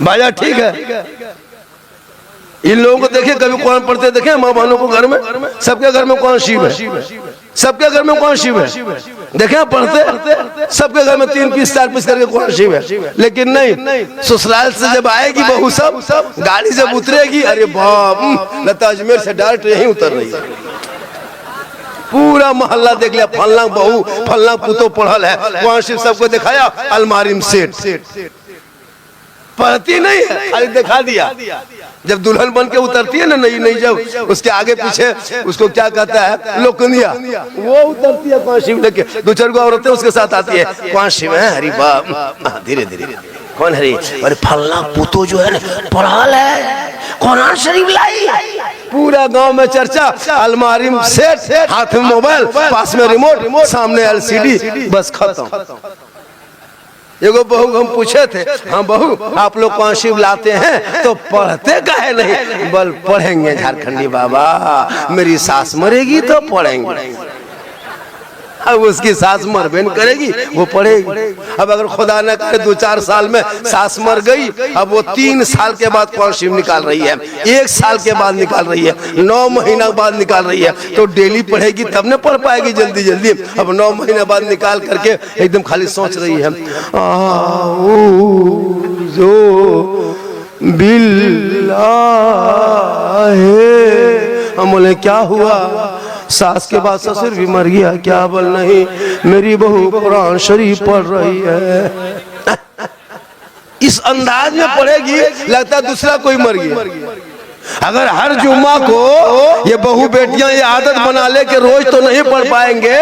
भाई ठीक है। इन लोगों को देखिए कभी कुरान पढ़ते देखे माँ बहनों को घर में? सबके घर में कुरान शिव है, सबके घर में कुरान शिव है। देखे पढ़ते सबके घर में 3 पीस 4 पीस करके कुरान शिव है। लेकिन नहीं, ससुराल से जब आएगी बहू सब गाड़ी जब उतरेगी, अरे बाप लता अजमेर से डायरेक्ट यहीं उतर रही है। पूरा मोहल्ला देख लिया, फलना बहू फलना पुतो पढ़ल है, कुरान शिव सबको दिखाया, अलमारी में सेट। पढ़ती नहीं है, खाली दिखा दिया। जब दुल्हन बन के उतरती है ना नई जब उसके आगे पीछे उसको क्या कहता है, लोकनिया, वो उतरती है कुरान शिव लेके। 2-4 गो औरतें उसके साथ आती है, कुरान शिव है, हरी बाप धीरे धीरे कौन हरी, अरे फलना पुतो जो है पढ़ल है, कुरान शरीफ लाई। पूरा गांव में चर्चा, अलमारी में सेट, हाथ में मोबाइल, पास में रिमोट, सामने LCD, बस खत्म। एगो बहू हम पूछे थे, हाँ बहू आप लोग कुरान शिव लाते हैं तो पढ़ते काहे नहीं? बल पढ़ेंगे झारखंडी बाबा, मेरी सास मरेगी तो पढ़ेंगे। अब उसकी सास मर बेन करेगी, वो पढ़ेगी। अब अगर खुदा न करे 2-4 साल में सास मर गई, अब वो 3 साल के बाद कुरान शिव निकाल रही है, 1 साल के बाद निकाल रही है, 9 महीना बाद निकाल रही है, तो डेली पढ़ेगी तब न पढ़ पाएगी जल्दी। अब 9 महीने बाद निकाल करके एकदम खाली सोच रही है, बिल्लाह। हम बोले क्या हुआ? सास के बाद ससुर भी मर गया क्या? बोल नहीं, मेरी बहू कुरान शरीफ पढ़ रही है। इस अंदाज में पढ़ेगी लगता है दूसरा कोई मर गया। अगर हर जुम्मा को ये बहू बेटियां ये आदत बना ले कि रोज तो नहीं पढ़ पाएंगे,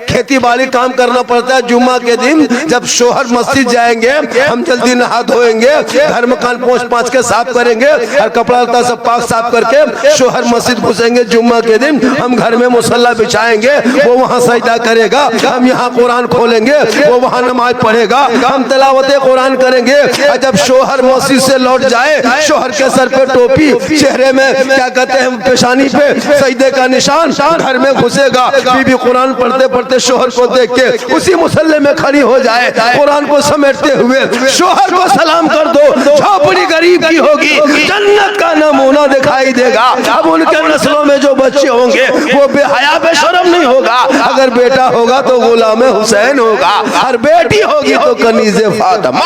खेती बाड़ी काम करना पड़ता है, जुम्मा के दिन जब शोहर मस्जिद जाएंगे हम जल्दी नहा धोएंगे, घर में कान पोंछ पाँच के साफ करेंगे और कपड़ा लता सब पाक साफ करके शोहर मस्जिद घुसेंगे। जुम्मा के दिन हम घर में मुसल्ला बिछाएंगे, वो वहाँ सजदा करेगा, हम यहाँ कुरान खोलेंगे, वो वहाँ नमाज पढ़ेगा, हम तिलावत कुरान करेंगे। जब शोहर मस्जिद से लौट जाए, शोहर के सर पे टोपी, चेहरे में क्या कहते हैं पेशानी पे सजदे का निशान, घर में घुसेगा, बीबी कुरान पढ़ते पढ़ते शोहर को देख के उसी मुसल्ले में खड़ी हो जाए, कुरान को समेटते हुए शोहर को सलाम कर दो, झोपड़ी गरीब की होगी, जन्नत का नमूना दिखाई देगा। अब उनके नस्लों में जो बच्चे होंगे वो बेहया बेशरम नहीं होगा, अगर बेटा होगा तो गुलाम हुसैन होगा, और बेटी होगी तो कनीज़े फातिमा।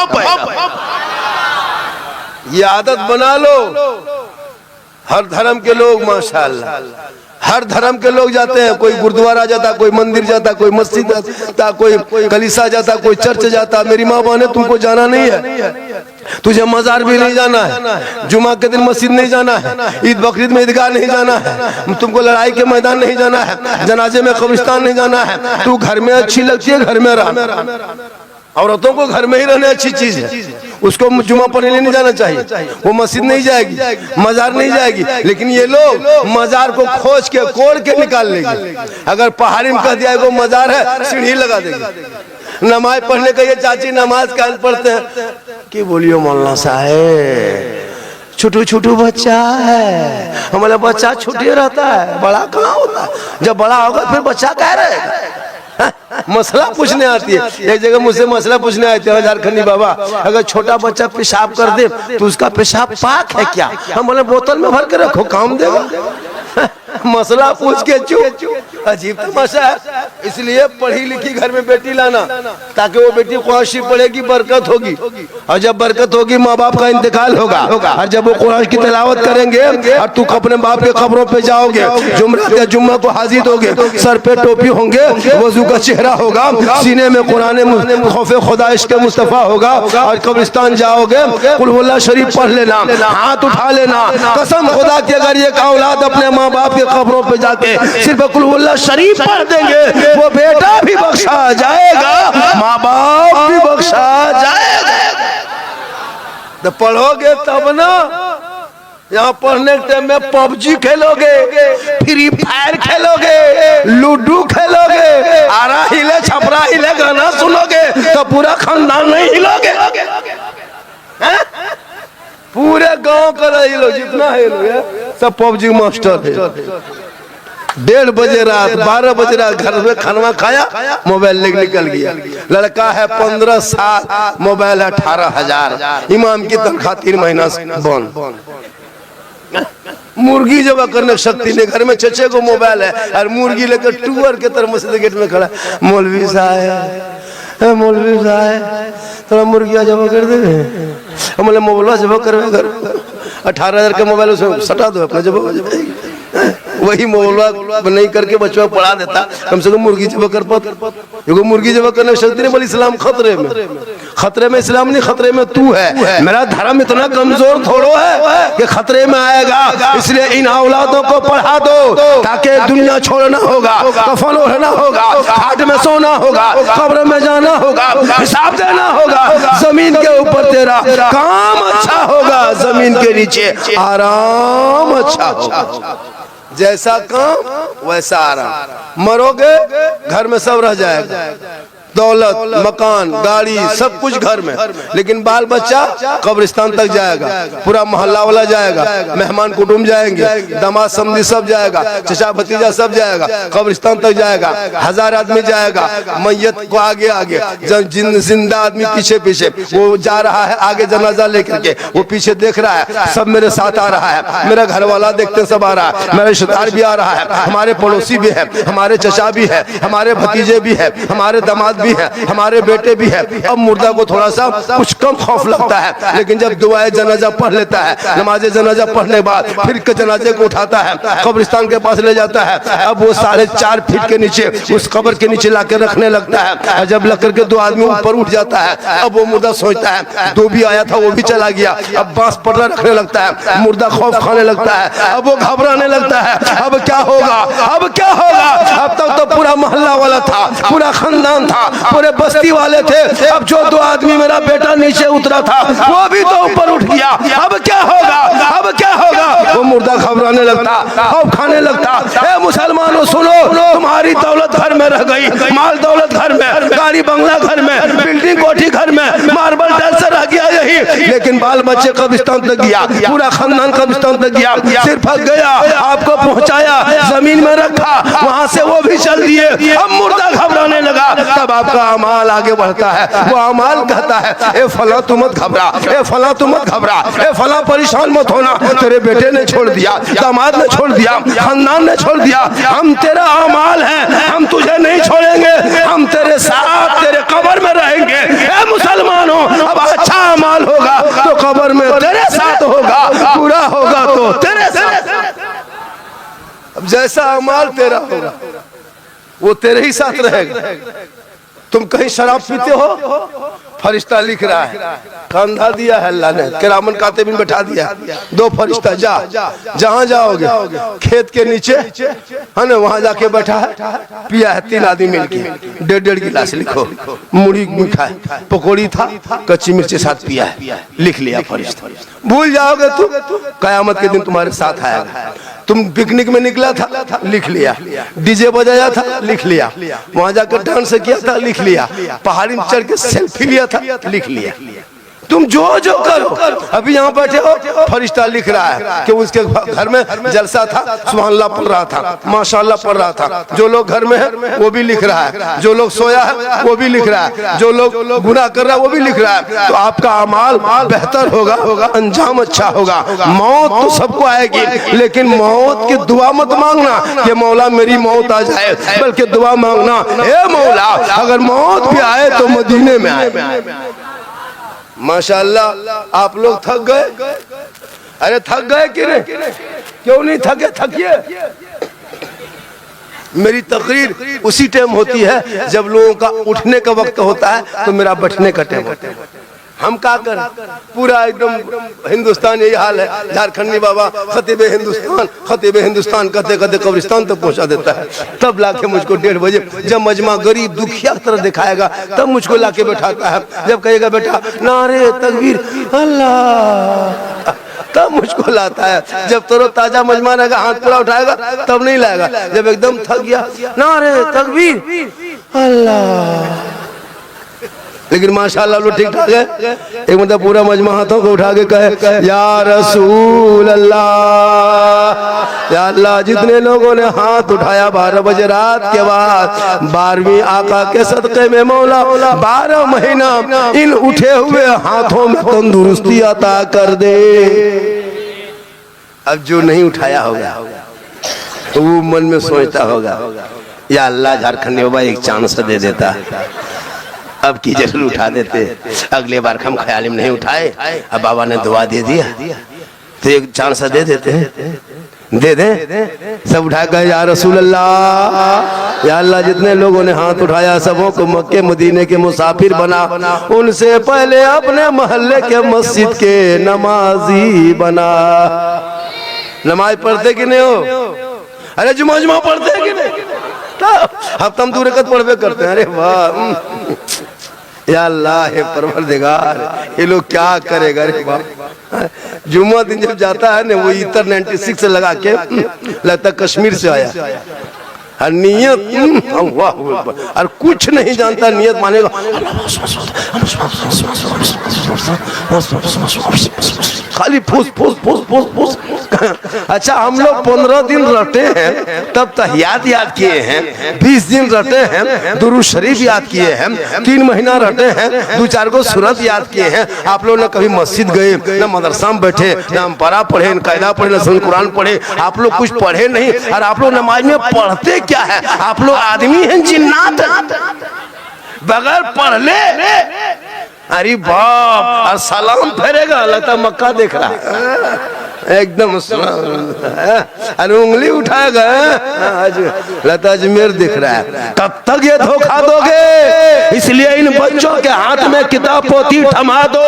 ये आदत बना लो। हर धर्म के लोग माशाअल्लाह, हर धर्म के लोग जाते हैं, कोई गुरुद्वारा जाता, कोई मंदिर जाता, कोई मस्जिद जाता, कोई कलीसा जाता, कोई चर्च जाता। मेरी माँ बहने तुमको जाना नहीं है, तुझे मजार भी नहीं जाना है, जुमा के दिन मस्जिद नहीं जाना है, ईद बकरीद में ईदगाह नहीं जाना है, तुमको लड़ाई के मैदान नहीं जाना है, जनाजे में कब्रिस्तान नहीं जाना है। तू घर में अच्छी लगती है, घर में रह। औरतों को घर में ही रहने अच्छी चीज है, उसको जुमा पढ़ने नहीं जाना चाहिए, वो मस्जिद नहीं जाएगी, मजार नहीं जाएगी। लेकिन ये लोग मजार को खोज के कोड़ के निकाल लेंगे। अगर पहाड़ी में कह दिया वो मजार है, सीढ़ी लगा देगी। नमाज पढ़ने का ये चाची नमाज कान पढ़ते हैं कि बोलियो मौलाना साहब छोटू छोटू बच्चा है, हमारा बच्चा छोटे रहता है, बड़ा कहाँ होता, जब बड़ा होगा फिर बच्चा कह रहे मसला पूछने आती है। एक जगह मुझसे मसला पूछने आते हैं झारखंडी बाबा, अगर छोटा बच्चा पेशाब कर दे तो उसका पेशाब पाक है क्या? हम बोले बोतल में भर के रखो, काम देगा। मसला पूछ के चुप, अजीब तमाशा है। इसलिए पढ़ी लिखी घर में बेटी लाना, ताकि वो बेटी कुरान शरीफ पढ़ेगी, बरकत होगी, और जब बरकत होगी माँ बाप का इंतकाल होगा, और जब वो कुरान की तिलावत करेंगे और तू अपने बाप के कब्रों पे जाओगे, जुमरात या जुम्मा को हाजिर होगे, सर पे टोपी होंगे, वजू का चेहरा होगा, सीने में कुरान खौफे खुदा इश्क़ मुस्तफा होगा, और कब्रिस्तान जाओगे कुल हुवल्लाह शरीफ पढ़ लेना, हाथ उठा लेना, कसम खुदा की अगर ये औलाद अपने माँ बाप के कब्रों पे जाके सिर्फ कुल हुवल्लाह शरीफ पढ़ देंगे, वो बेटा भी बख्शा जाएगा, माँ बाप भी बख्शा जाएगा। तो पढ़ोगे तब ना। यहाँ पढ़ने के टाइम में पबजी खेलोगे, फ्री फायर खेलोगे, लूडो खेलोगे, आरा हिले छपरा हिले गाना सुनोगे तो पूरा खानदान नहीं हिलोगे, पूरे गांव का हिलो, जितना हिलो सब पबजी मास्टर है। 1:30 बजे रात, 12 बजे रात घर में खाना खाया, मोबाइल लेके निकल गया। लड़का है 15 साल, मोबाइल है 18,000। इमाम की तनख्वाह 3 महीना बंद। मुर्गी जब करने शक्ति नहीं, घर में चचे को मोबाइल है और मुर्गी लेकर टूअर के तरफ मस्जिद गेट में खड़ा, मौलवी साहब, मौलवी साहब थोड़ा मुर्गिया जब कर दे, हमने मोबाइल जब कर 18,000 का मोबाइल उसमें सटा दो अपना जब वही मोबाइल नहीं करके बच्चों को पढ़ा देता, कम से कम मुर्गी जब कर पाता, क्योंकि मुर्गी जब करने शक्ति नहीं बोली। इस्लाम खतरे में, खतरे में इस्लाम नहीं, खतरे में तू है। मेरा धर्म इतना कमजोर थोड़ो है कि खतरे में आएगा। इसलिए इन औलादों को पढ़ा दो ताकि दुनिया छोड़ना होगा, कफन ओढ़ना होगा, खाट में सोना होगा, कब्र में जाना होगा, हिसाब देना होगा। जमीन के ऊपर तेरा काम अच्छा होगा, जमीन के नीचे आराम अच्छा होगा। जैसा काम वैसा आराम। मरोगे घर में सब रह जाएगा, दौलत, मकान, गाड़ी, सब कुछ घर में, लेकिन बाल बच्चा कब्रिस्तान तक जाएगा, पूरा मोहल्ला वाला जाएगा, मेहमान कुटुंब जाएंगे, दामाद समधी सब जाएगा, चचा भतीजा सब जाएगा, कब्रिस्तान तक जाएगा। 1000 आदमी जाएगा, मैयत को आगे आगे, जिंदा आदमी पीछे पीछे, वो जा रहा है आगे जनाजा लेकर के, वो पीछे देख रहा है, सब मेरे साथ आ रहा है, मेरा घर वाला देखते सब आ रहा है, मेरा रिश्तेदार भी आ रहा है, हमारे पड़ोसी भी है, हमारे चचा भी है, हमारे भतीजे भी है, हमारे दामाद भी है, हमारे बेटे भी है। अब मुर्दा को थोड़ा सा कुछ कम खौफ लगता है, लेकिन जब दुआए जनाजा पढ़ लेता है, नमाजे जनाजा पढ़ने के बाद फिर जनाजे को उठाता है, कब्रिस्तान के पास ले जाता है। अब वो 4.5 फीट के नीचे उस कब्र के नीचे लाकर रखने लगता है। जब लग करके 2 आदमी ऊपर उठ जाता है, अब वो मुर्दा सोचता है 2 भी आया था वो भी चला गया। अब बांस पटरा रखने लगता है, मुर्दा खौफ खाने लगता है, अब वो घबराने लगता है, अब क्या होगा, अब क्या होगा। अब तक तो पूरा मोहल्ला वाला था, पूरा खानदान था, पूरे बस्ती वाले थे। अब जो 2 आदमी मेरा बेटा नीचे उतरा था वो भी तो ऊपर उठ गया, अब क्या होगा, अब क्या होगा। वो मुर्दा घबराने लगता, खौफ खाने लगता। ए मुसलमानों सुनो, तुम्हारी दौलत घर में रह गई, माल दौलत घर में, गाड़ी बंगला घर में, बिल्डिंग कोठी घर में, मार्बल टाइल्स रह गया यही, लेकिन बाल बच्चे कब्रिस्तान तक गया, पूरा खानदान कब्रिस्तान तक गया, सिर्फ गया आपको पहुंचाया, जमीन में रखा, वहां से वो भी चल दिए। अब मुर्दा घबराने लगा, तब आपका अमाल आगे बढ़ता है। वो अमाल कहता है ए फला तू मत घबरा, ए फला तू मत घबरा, ए फला परेशान मत होना, तेरे बेटे ने छोड़ दिया, दामाद ने छोड़ दिया, खानदान ने छोड़ दिया, हम तेरा अमाल है, हम तुझे नहीं छोड़ेंगे, हम तेरे साथ तेरे कब्र में रहेंगे। ए मुसलमानों, अब अच्छा अमाल होगा तो कब्र में तेरे साथ होगा, पूरा होगा तो तेरे साथ। अब जैसा अमाल तेरा होगा वो तेरे ही साथ रहेगा। तुम कहीं शराब पीते हो, फरिश्ता लिख रहा है, कंधा दिया है अल्लाह ने, किरामन कातिबिन बैठा दिया, 2 फरिश्ता जा, जहां जाओगे खेत के नीचे है ना, वहां जाके बैठा है, पिया है 3 आदमी मिलके, 1.5 गिलास लिखो, मुड़ी मीठा है, पकौड़ी था, कच्ची मिर्ची साथ पिया है, लिख लिया फरिश्ता। भूल जाओगे तुम, कयामत के दिन तुम्हारे साथ आएगा। तुम पिकनिक में निकला था, लिख लिया, डीजे बजाया था, लिख लिया, वहां जाकर डांस किया था, लिख लिया, पहाड़ी में चढ़ के सेल्फी लिया था, लिख लिया। तुम जो जो करो, अभी यहाँ बैठे हो फरिश्ता लिख रहा है कि उसके घर में जलसा था, सुभान अल्लाह पढ़ रहा था, माशाअल्लाह पढ़ रहा था। जो लोग घर में है वो भी लिख रहा है, जो लोग सोया है वो भी लिख रहा है, जो लोग गुनाह कर रहा है वो भी लिख रहा है। तो आपका अमाल बेहतर होगा, अंजाम अच्छा होगा। मौत तो सबको आएगी, लेकिन मौत की दुआ मत मांगना कि मौला मेरी मौत आ जाए, बल्कि दुआ मांगना हे मौला अगर मौत भी आए तो मदीने में आए। माशाअल्लाह आप लोग थक गए, अरे थक गए कि नहीं, क्यों नहीं थके, थकिए। मेरी तकरीर उसी टाइम होती है जब लोगों का उठने का वक्त होता है, तो मेरा बैठने का टाइम होता है। हम क्या करें, पूरा एकदम हिंदुस्तान यही हाल है। झारखंडी बाबा खतीबे हिंदुस्तान कहते कहते कब्रिस्तान तक पहुंचा देता है। तब लाके मुझको 1:30 बजे जब मजमा गरीब दुखिया तरह दिखाएगा तब मुझको लाके बैठाता है। जब कहेगा बेटा नारे तकबीर अल्लाह, तब मुझको लाता है। जब तरो ताजा मजमा रहेगा, हाथ पूरा उठाएगा, तब नहीं लाएगा। जब एकदम थक गया नारे तकबीर अल्लाह, लेकिन माशाअल्लाह लोग ठीक ठाक है। एक मतलब पूरा मजमा हाथों को उठा के कहे या रसूल अल्लाह, या अल्लाह जितने लोगों ने हाथ उठाया 12 बजे रात के बाद 12वीं आका के सदक़े में मौला 12 महीना इन उठे हुए हाथों में तंदुरुस्ती अता कर दे। अब जो नहीं उठाया होगा तो वो मन में सोचता होगा या अल्लाह झारखंड बाबा एक चांस दे देता, अब की जरूर उठा देते, अगले बार हम ख्याल में नहीं उठाए, अब बाबा ने दुआ दे दिया तो एक चांस दे देते हैं, दे दे। सब उठा गए या रसूल अल्लाह, या अल्लाह जितने लोगों ने हाथ उठाया सबों को मक्के मदीने के मुसाफिर बना, उनसे पहले अपने मोहल्ले के मस्जिद के नमाजी बना। नमाज पढ़ते कि नहीं हो? अरे जुमा जुमा पढ़ते कि नहीं? अब तुम 2 रकात पढ़वे करते हैं। अरे वाह या अल्लाह है परवरदिगार, ये लोग क्या करेगा रे बाप। जुम्मा दिन जब जाता है ना वो इतर 96 से लगा के लगता कश्मीर से आया, और नियत और कुछ नहीं जानता, नियत मानेगा खाली फूस फूस फूस फूस फूस। अच्छा हम लोग 15 दिन रटे हैं तब तहियात याद किए हैं, 20 दिन रटे हैं दुरूद शरीफ याद किए हैं, 3 महीना रटे हैं 2-4 को सूरत याद किए हैं। आप लोग न कभी मस्जिद गए, न मदरसा में बैठे, न अम्परा पढ़े, न कायदा पढ़े, न सुन कुरान पढ़े, आप लोग कुछ पढ़े नहीं। और आप लोग नमाज में पढ़ते क्या है? आप लोग आदमी हैं जिन्नात, बगैर पढ़ ले अरे बाप, और सलाम फेरेगा लगता मक्का देख रहा है एकदम, अरे उंगली उठाएगा लगता अजमेर दिख रहा है। कब तक ये धोखा दोगे? इसलिए इन बच्चों के हाथ में किताब पोथी थमा दो,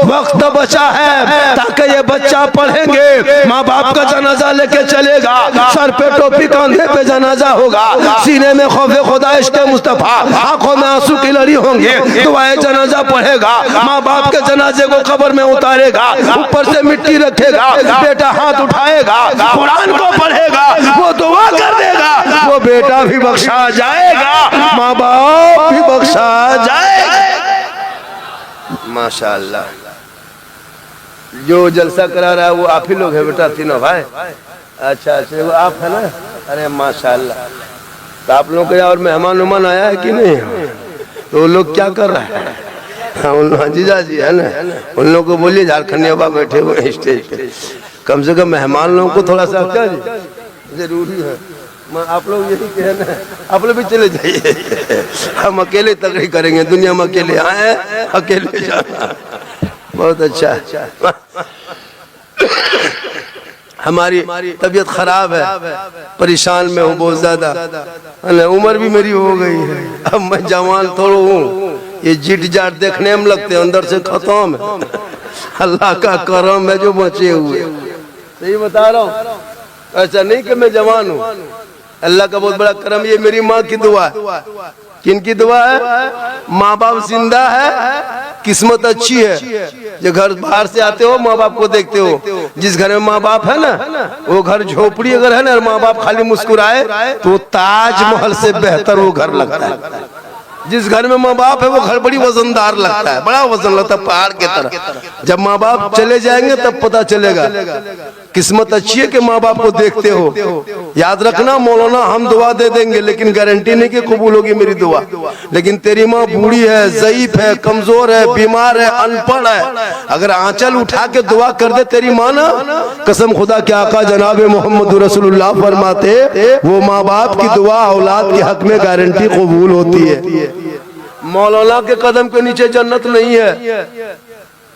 वक्त बचा है ताकि ये बच्चा पढ़ेंगे, माँ बाप का जनाजा लेके चलेगा, सर पे टोपी कंधे पे जनाजा होगा, सीने में खौफे खुदा इश्क़े मुस्तफा, आंखों में आंसू की लड़ी होंगे, दुआए जनाजा पढ़ेगा, माँ बाप के जनाजे को कब्र में उतारेगा, ऊपर से मिट्टी रखेगा, बेटा हाथ उठाएगा, कुरान को पढ़ेगा, वो दुआ कर देगा, वो बेटा भी बख्शा जाएगा, माँ बाप भी बख्शा जाएगा। माशाअल्लाह, जो जलसा करा रहा है वो आप ही लोग है बेटा, तीनों भाई? अच्छा अच्छा, वो आप है ना? अरे माशाअल्लाह, तो आप लोग के और मेहमान उमान आया है कि नहीं? तो लोग क्या कर रहा है? हाँ जीजा जी है ना, उन लोगों को बोलिए झारखंड बाबा बैठे हुए स्टेज पे, कम से कम मेहमान लोगों को थोड़ा सा क्या जी जरूरी है। आप लोग यही कहे ना, आप लोग भी चले जाइए, हम अकेले तकरीर करेंगे, दुनिया में अकेले आए अकेले जाना। बहुत अच्छा, हमारी तबीयत खराब है, परेशान में हूँ बहुत ज्यादा, उम्र भी मेरी हो गई है, अब मैं जवान थोड़ा हूँ, ये जिट जाट देखने में लगते अंदर से खत्म है। अल्लाह का करम है जो बचे हुए, सही बता रहा हूँ, ऐसा नहीं कि मैं जवान हूँ, अल्लाह का बहुत बड़ा करम। ये मेरी माँ की दुआ है। किनकी दुआ है? माँ बाप जिंदा है, किस्मत अच्छी है, जो घर बाहर से आते हो माँ बाप को देखते हो, जिस घर में माँ बाप है ना वो घर झोपड़ी अगर है ना, माँ बाप खाली मुस्कुराए तो ताजमहल से बेहतर वो घर लगता है। जिस घर में माँ बाप है वो घर बड़ी वजनदार लगता है, बड़ा वजन लगता है पहाड़ के तरह। जब माँ बाप चले जाएंगे तब पता चलेगा किस्मत अच्छी है कि माँ बाप को देखते हो। याद रखना मौलाना हम दुआ दे देंगे लेकिन गारंटी नहीं कि कबूल होगी मेरी दुआ। लेकिन तेरी माँ बूढ़ी है, ज़ईफ है, कमजोर है, बीमार है, अनपढ़ है, अगर आंचल उठा के दुआ कर दे तेरी माँ ना, कसम खुदा के आका जनाब मोहम्मद रसूलुल्लाह फरमाते वो माँ बाप की दुआ औलाद के हक में गारंटी कबूल होती है। मौलाना के कदम के नीचे जन्नत नहीं है,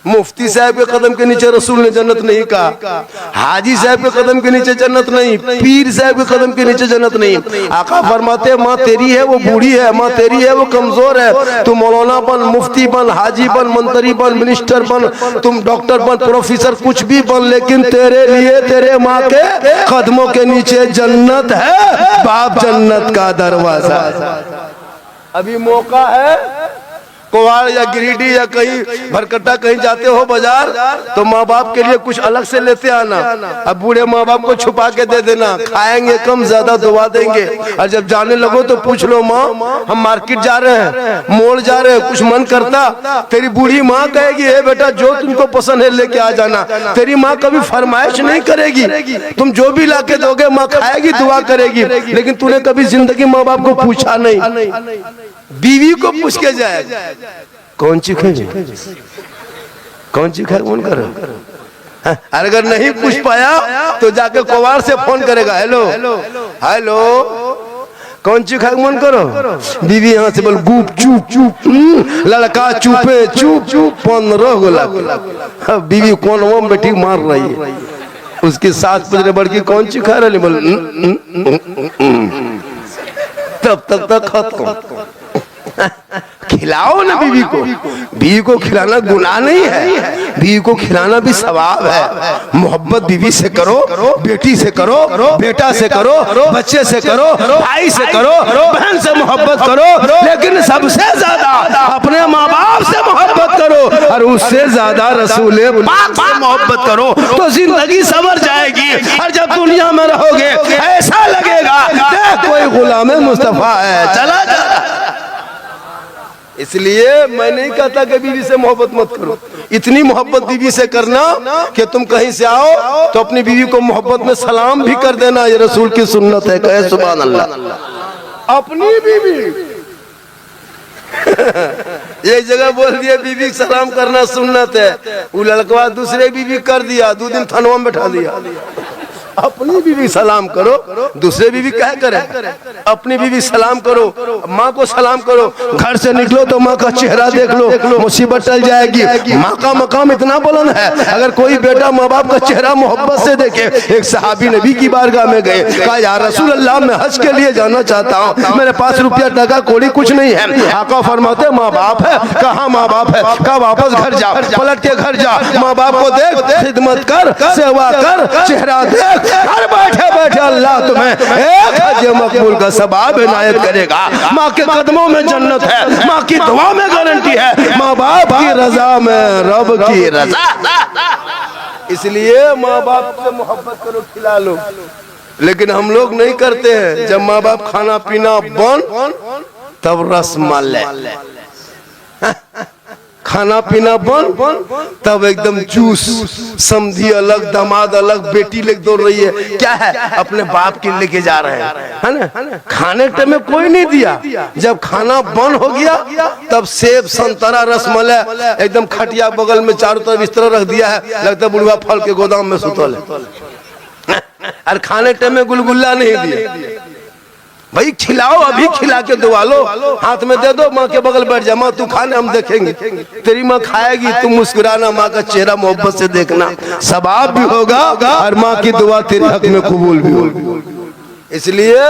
मुफ्ती साहब के कदम के नीचे रसूल ने जन्नत नहीं कहा, हाजी साहब के कदम के नीचे जन्नत नहीं, पीर साहब के कदम के नीचे जन्नत नहीं। आका फरमाते माँ तेरी है वो बूढ़ी है, माँ तेरी है वो कमजोर है, तुम मौलाना बन, मुफ्ती बन, हाजी बन, मंत्री बन, मिनिस्टर बन, तुम डॉक्टर बन, प्रोफेसर कुछ भी बन, लेकिन तेरे लिए तेरे माँ के कदमों के नीचे जन्नत है, बाप जन्नत का दरवाजा। अभी मौका है, कोवाड़ या गिरिडीह या कहीं भरकट्टा कहीं जाते हो बाजार, तो माँ बाप के लिए कुछ अलग से लेते आना। अब बूढ़े माँ बाप को छुपा के दे देना, खाएंगे कम ज्यादा दुआ देंगे। और जब जाने लगो तो पूछ लो, माँ हम मार्केट जा रहे हैं, मोड़ जा रहे हैं, कुछ मन करता? तेरी बूढ़ी माँ कहेगी, हे बेटा जो तुमको पसंद है लेके आ जाना। तेरी माँ कभी फरमाइश नहीं करेगी, तुम जो भी लाके दोगे माँ खाएगी, दुआ करेगी। लेकिन तूने कभी जिंदगी माँ बाप को पूछा नहीं। बीवी को पूछ के जाएगा, कौन सी खाएगी, कौन सी खाएगी, मन करो। अगर नहीं पूछ पाया तो जाके कुवार से फोन करेगा, हेलो हेलो कौन सी खाएगा, मन करो। बीवी यहाँ से बोल गुप चुप चुप, लड़का चुपे चुप चुप 15 गोला। बीवी कौन वो बेटी मार रही है, उसके साथ पुजरे बड़की कौन सी खा रही, बोल तब तक खत्म। खिलाओ ना बीवी को, बीवी को खिलाना गुनाह नहीं है, बीवी को खिलाना भी सवाब है। मोहब्बत बीवी से करो, बेटी से करो, बेटा से करो, बच्चे से करो, भाई से करो, बहन से मोहब्बत करो, लेकिन सबसे ज्यादा अपने माँ बाप से मोहब्बत करो, और उससे ज्यादा रसूल पाक से मोहब्बत करो, तो जिंदगी संवर जाएगी। और जब दुनिया में रहोगे ऐसा लगेगा कोई गुलाम मुस्तफा है चला जा। इसलिए मैं नहीं कहता कि बीवी से मोहब्बत मत करो, इतनी मोहब्बत बीवी से करना कि तुम कहीं से आओ तो अपनी बीवी को मोहब्बत में सलाम भी कर देना। ये रसूल की सुन्नत है, कहे सुभान अल्लाह। अपनी बीवी एक जगह बोल दिया बीवी सलाम करना सुन्नत है, वो लड़का दूसरे बीवी कर दिया, 2 दिन थानवा में बैठा दिया। अपनी बीवी सलाम करो, दूसरे बीवी क्या करे, अपनी बीवी सलाम करो, माँ को सलाम करो। घर से निकलो तो माँ का चेहरा देख लो, मुसीबत टल जाएगी। माँ का मकाम इतना बुलंद है, अगर कोई बेटा माँ बाप का चेहरा मोहब्बत से देखे। एक सहाबी नबी की बारगाह में गए, कहा या रसूल अल्लाह मैं हज के लिए जाना चाहता हूँ, मेरे पास रुपया टका कोड़ी कुछ नहीं है। आका फरमाते माँ बाप है, कहाँ माँ बाप है, कहा वापस घर जा, पलट के घर जा, माँ बाप को देख, खिदमत कर, सेवा कर, चेहरा देख, घर बैठे बैठे अल्लाह तुम्हें एक हज मकबूल का सवाब इनायत करेगा। माँ के कदमों में जन्नत है, माँ की दुआ में गारंटी है, माँ बाप की रजा में रब की रजा। इसलिए माँ बाप से मोहब्बत करो, खिला लो। लेकिन हम लोग नहीं करते हैं, जब माँ बाप खाना पीना बन तब रसमलाई, खाना पीना बन तब एकदम जूस, समधी अलग, दामाद अलग, बेटी लेके दौड़ रही है, क्या है अपने बाप के लेके जा रहे हैं, है ना। खाने टाइम में कोई नहीं दिया, जब खाना बंद हो गया तब सेब संतरा रसमलाई एकदम खटिया बगल में चारों तरफ इस तरह रख दिया है, लगता है बुढ़वा फल के गोदाम में सुतल है। और खाने टाइम में गुलगुल्ला नहीं दिया। भाई खिलाओ, अभी खिला के दुआ लो, हाथ में दे दो, माँ के बगल बैठ जा, माँ तू खाने हम देखेंगे। तेरी माँ खाएगी, तुम मुस्कुराना, माँ का चेहरा मोहब्बत से देखना, सवाब भी होगा और माँ की दुआ तेरे हक में कबूल भी होगी। इसलिए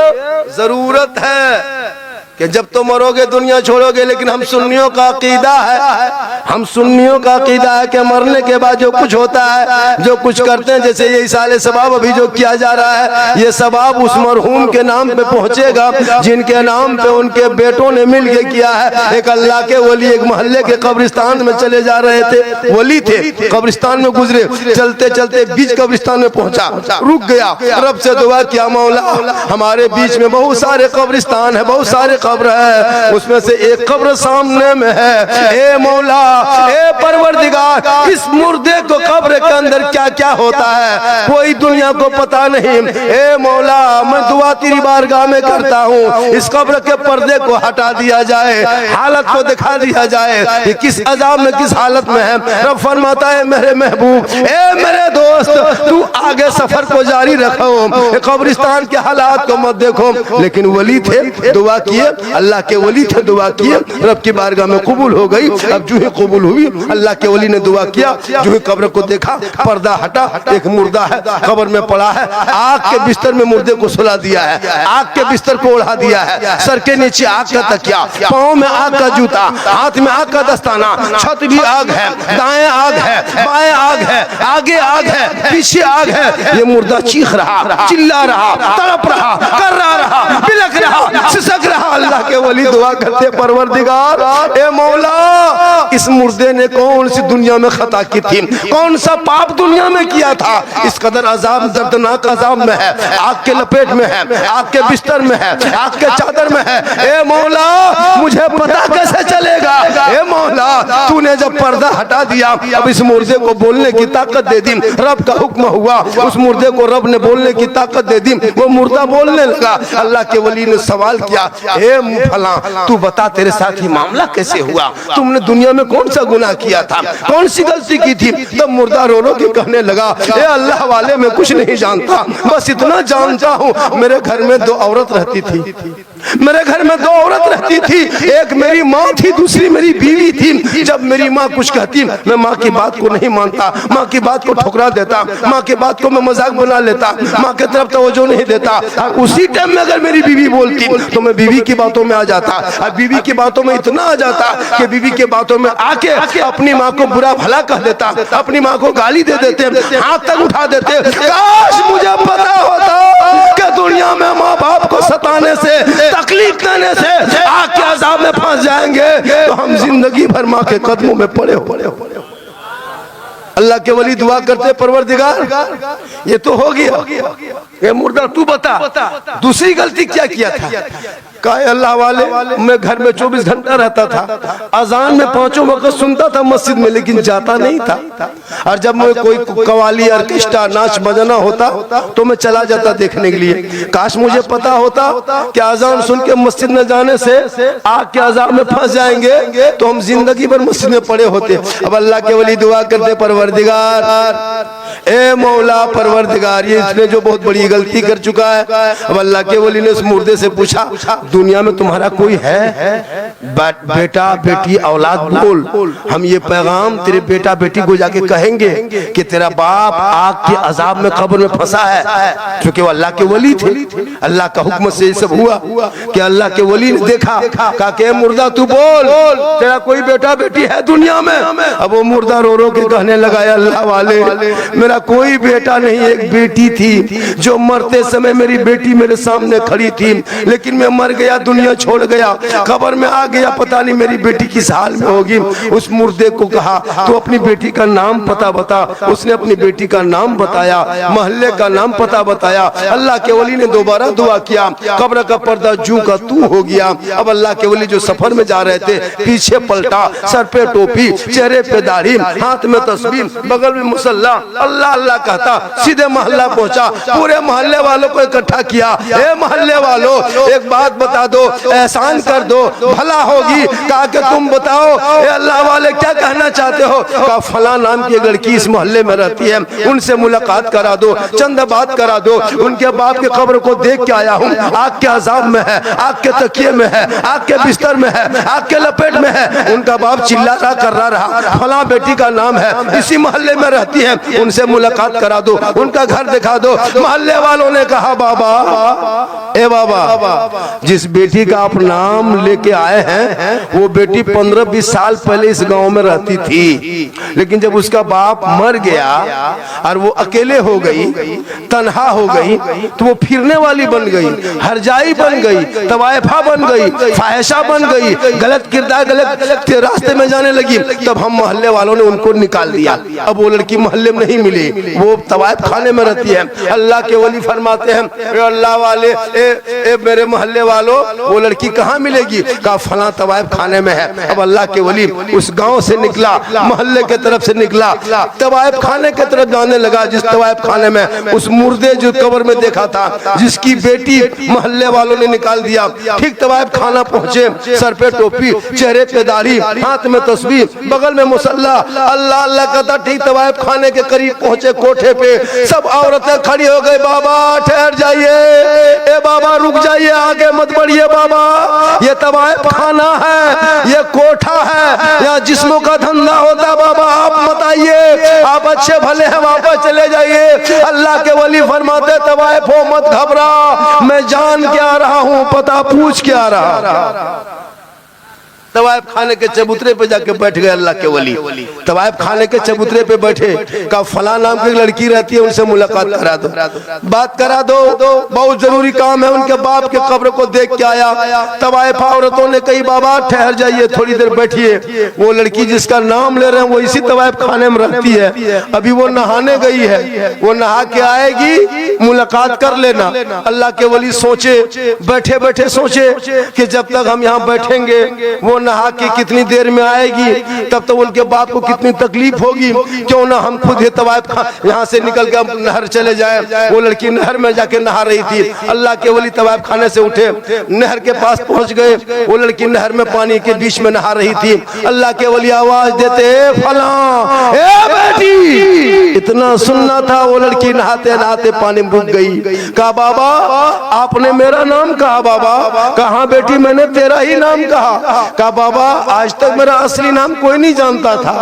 जरूरत है कि जब तो मरोगे दुनिया छोड़ोगे, लेकिन हम सुन्नियों का अकीदा है, हम सुन्नियों का अकीदा है कि मरने के बाद जो कुछ होता है, जो कुछ करते हैं, जैसे ये इसाले सवाब अभी जो किया जा रहा है, ये सवाब उस मरहूम के नाम पे पहुंचेगा जिनके नाम पे उनके बेटों ने मिल के किया है। एक अल्लाह के वली एक मोहल्ले के कब्रिस्तान में चले जा रहे थे, वली थे, कब्रिस्तान में गुजरे, चलते चलते बीच कब्रिस्तान में पहुंचा, रुक गया, रब से दुआ किया, मौला हमारे बीच में बहुत सारे कब्रिस्तान है, बहुत सारे कब्र है, उसमें से एक कब्र सामने में है, ए मौला, ए परवरदिगार, इस मुर्दे को कब्र के अंदर क्या क्या होता है कोई दुनिया को पता नहीं, ए मौला मैं दुआ तेरी बारगाह में करता हूँ, इस कब्र के पर्दे को हटा दिया जाए, हालत को दिखा दिया जाए, ये किस अजाब में किस हालत में है। रब फरमाता है मेरे महबूब, ए मेरे दोस्त, तू आगे सफर को जारी रखो, कब्रिस्तान के हालात को मत देखो। लेकिन वली थे, दुआ किए, अल्लाह के वली थे, दुआ किए, रब की बारगाह में कबूल हो गई। अब जो ही कबूल हुई, अल्लाह के वली ने दुआ किया, जो ही कब्र को देखा, पर्दा हटा, एक मुर्दा है कब्र में पड़ा है, आग के बिस्तर में मुर्दे को सुला दिया है, आग के बिस्तर को ओढ़ा दिया है, सर के नीचे आग का तकिया, पाँव में आग का जूता, हाथ में आग का दस्ताना, छत भी आग है, दाएं आग है, बाएं आग है, आगे आग है, पीछे आग है। ये मुर्दा चीख रहा, चिल्ला रहा, तड़प रहा, कर्रा रहा, बिलक रहा, सिसक रहा। अल्लाह के वली दुआ करते, परवरदिगार ए मौला, इस मुर्दे ने कौन सी दुनिया में खता की थी, कौन सा पाप दुनिया में किया था, इस कदर अजाब, दर्दनाक अजाब में है, आग के लपेट में है, आग के बिस्तर में है, आग के चादर में है। ए मौला, मुझे पता कैसे चलेगा? ए मौला, तूने जब पर्दा हटा दिया, अब इस मुर्दे को बोलने की ताकत दे दी। रब का हुक्म हुआ, उस मुर्दे को रब ने बोलने की ताकत दे दी, वो मुर्दा बोलने लगा। अल्लाह के वली ने सवाल किया, ए फला, तू बता तेरे साथ ही मामला कैसे हुआ? तुमने दुनिया में कौन सा गुनाह किया था, कौन सी गलती की थी? तब मुर्दा रो रो के कहने लगा, ए अल्लाह वाले, मैं कुछ नहीं जानता, बस इतना जानता हूँ, मेरे घर में 2 औरत रहती थी, मेरे घर में 2 औरत रहती थी, एक मेरी माँ थी, दूसरी मेरी बीवी थी। जब मेरी माँ कुछ कहती, मैं माँ की बात को नहीं मानता, माँ की बात को ठुकरा देता, माँ की बात को मैं मजाक बना लेता, माँ की तरफ तवज्जो नहीं देता। उसी टाइम में अगर मेरी बीवी बोलती तो मैं बीवी की बातों में आ जाता, और बीवी की बातों में इतना आ जाता कि बीवी की बातों में आके अपनी माँ को बुरा भला कह देता, अपनी माँ को गाली दे देते, हाथ तक उठा देते। काश मुझे पता होता कि दुनिया में माँ बाप को सताने से, तकलीफ देने से आग के अजाब में फंस जाएंगे, तो हम जिंदगी भर माँ के कदमों में पड़े हो। अल्लाह के वली दुआ करते, परवरदिगार ये तो हो गया, ये मुर्दा तू बता दूसरी गलती क्या किया था? कहा, अल्लाह वाले, मैं घर में 24 घंटा रहता था, अजान में 5 वक्त सुनता था मस्जिद में, लेकिन जाता नहीं था। और जब मैं कोई कवाली, ऑर्केस्ट्रा, नाच बजाना होता तो मैं चला जाता देखने के लिए। काश मुझे पता होता कि अजान सुन के मस्जिद में जाने से आग के अजाब में फंस जाएंगे, तो हम जिंदगी भर मस्जिद में पड़े होते। अब अल्लाह के वली दुआ करते, परवरदिगार ए मौला, परवरदिगार, ये इसने जो बहुत बड़ी गलती कर चुका है। अब अल्लाह के वली ने उस मुर्दे से पूछा, दुनिया में तुम्हारा कोई है? बेटा बेटी औलाद बोल, हम ये पैगाम तेरे बेटा बेटी को जाके कहेंगे कि तेरा बाप आग के अजाब में कब्र में फंसा है। क्योंकि वो अल्लाह के वली थे, अल्लाह का हुक्म से ये सब हुआ कि अल्लाह के वली ने देखा, कहा कि मुर्दा तू बोल, तेरा कोई बेटा बेटी है दुनिया में? अब वो मुर्दा रो रो के कहने लगा, अल्लाह वाले, मेरा कोई बेटा नहीं, एक बेटी थी, जो मरते समय मेरी बेटी मेरे सामने खड़ी थी, लेकिन मैं मर गया, दुनिया छोड़ गया, कब्र में आ गया, पता नहीं मेरी बेटी किस हाल में होगी। उस मुर्दे को कहा, तू अपनी बेटी का नाम पता बता। उसने अपनी बेटी का नाम बताया, मोहल्ले का नाम पता बताया। अल्लाह के वली ने दोबारा दुआ किया, कब्र का पर्दा जू का तू हो गया। अब अल्लाह के वली जो सफर में जा रहे थे, पीछे पलटा, सर पे टोपी, चेहरे पे दाढ़ी, हाथ में तस्बीह, बगल में मुसल्ला, अल्लाह अल्लाह कहता सीधे मोहल्ला पहुंचा। पूरे मोहल्ले वालों को इकट्ठा किया, ए मोहल्ले वालों, एक बात बता दो, एहसान कर दो, भला होगी। कहा कि तुम बताओ ए अल्लाह वाले, क्या कहना चाहते हो? कहा, फला नाम की लड़की इस मोहल्ले में रहती है, उनसे मुलाकात करा दो, चंद बात करा दो। उनके बाप के कब्र को देख के आया हूँ, आग के अजाब में है, आग के तकिए में है, आग के बिस्तर में है, आग के लपेट में है। उनका बाप चिल्ला रहा, कर रहा, फला बेटी का नाम है, इसी मोहल्ले में रहती है, उनसे मुलाकात करा दो, उनका घर दिखा दो। मोहल्ले वालों ने कहा, बाबा ए बाबा, जिस बेटी का आप नाम लेके आए हैं, वो बेटी 15-20 साल पहले इस गांव में रहती थी, लेकिन जब उसका बाप मर गया और वो अकेले हो गई, तन्हा हो गई, तो वो फिरने वाली बन गई, हरजाई बन गई, तवायफा बन गई, फाहिशा बन गई, गलत किरदार, गलत रास्ते में जाने लगी। तब हम मोहल्ले वालों ने उनको निकाल दिया। अब वो लड़की मोहल्ले में नहीं मिली, वो तवायफ खाने में रहती है। अल्लाह के वली फरमाते हैं, अल्लाह वाले, ए मेरे मोहल्ले वालों, वो लड़की कहाँ मिलेगी? कहा, फला तवायफ खाने में है। अब अल्लाह के वली उस गांव से निकला, मोहल्ले के तरफ से निकला, तवायफ खाने के तरफ जाने लगा। जिस तवायफ खाने में उस मुर्दे जो कब्र में देखा था, जिसकी बेटी मोहल्ले वालों ने निकाल दिया, ठीक तवायफ खाना पहुंचे, सर पे टोपी, चेहरे पे दाढ़ी, हाथ में तस्बीह, बगल में मुसल्ला, अल्लाह अल्लाह कहता। ठीक तवायफ खाने के करीब पहुंचे, कोठे पे सब औरतें खड़ी हो गई, बाबा ठहर जाइए, ए बाबा रुक जाइए, आगे मत बढ़िए बाबा, ये तवायफ खाना है, ये कोठा है, यहाँ जिस्मों का धंधा होता है, बाबा आप मत आइए, आप अच्छे भले हैं, वापस चले जाइए। अल्लाह के वली फरमाते, तवायफ हो मत घबरा, मैं जान के आ रहा हूँ, पता पूछ के आ रहा। तवाइफ खाने के चबूतरे पे जाके बैठ गए अल्लाह के वली। तवाइफ खाने के चबूतरे पे बैठे, कहा फला नाम की लड़की रहती है, उनसे मुलाकात करा दो, बात करा दो, बहुत जरूरी काम है। उनके बाप के कब्र को देख के आया। तवाइफ औरतों ने कही बाबा ठहर जाइए, थोड़ी देर बैठिए। वो लड़की जिसका नाम ले रहे हैं वो इसी तवाइफ खाने में रहती है, अभी वो नहाने गई है, वो नहा के आएगी, मुलाकात कर लेना। अल्लाह के वली सोचे, बैठे बैठे सोचे कि जब तक हम यहाँ बैठेंगे वो नहा के कितनी देर में आएगी, तब तो उनके बाप को कितनी तकलीफ होगी, क्यों ना हम खुद ही तवाइफ यहाँ से निकल कर नहर चले जाए। वो लड़की नहर में जाके नहा रही थी। अल्लाह के वली तवाइफ खाने से उठे, नहर के पास पहुंच गए। वो लड़की नहर में पानी के बीच में नहा रही थी। अल्लाह के वली आवाज देते, फला ए बेटी, इतना सुनना था। वो लड़की नहाते नहाते पानी में डूब गई। कहा बाबा आपने मेरा नाम कहा। बाबा कहा बेटी मैंने तेरा ही नाम कहा। कहा बाबा आज तक मेरा असली नाम कोई नहीं जानता था,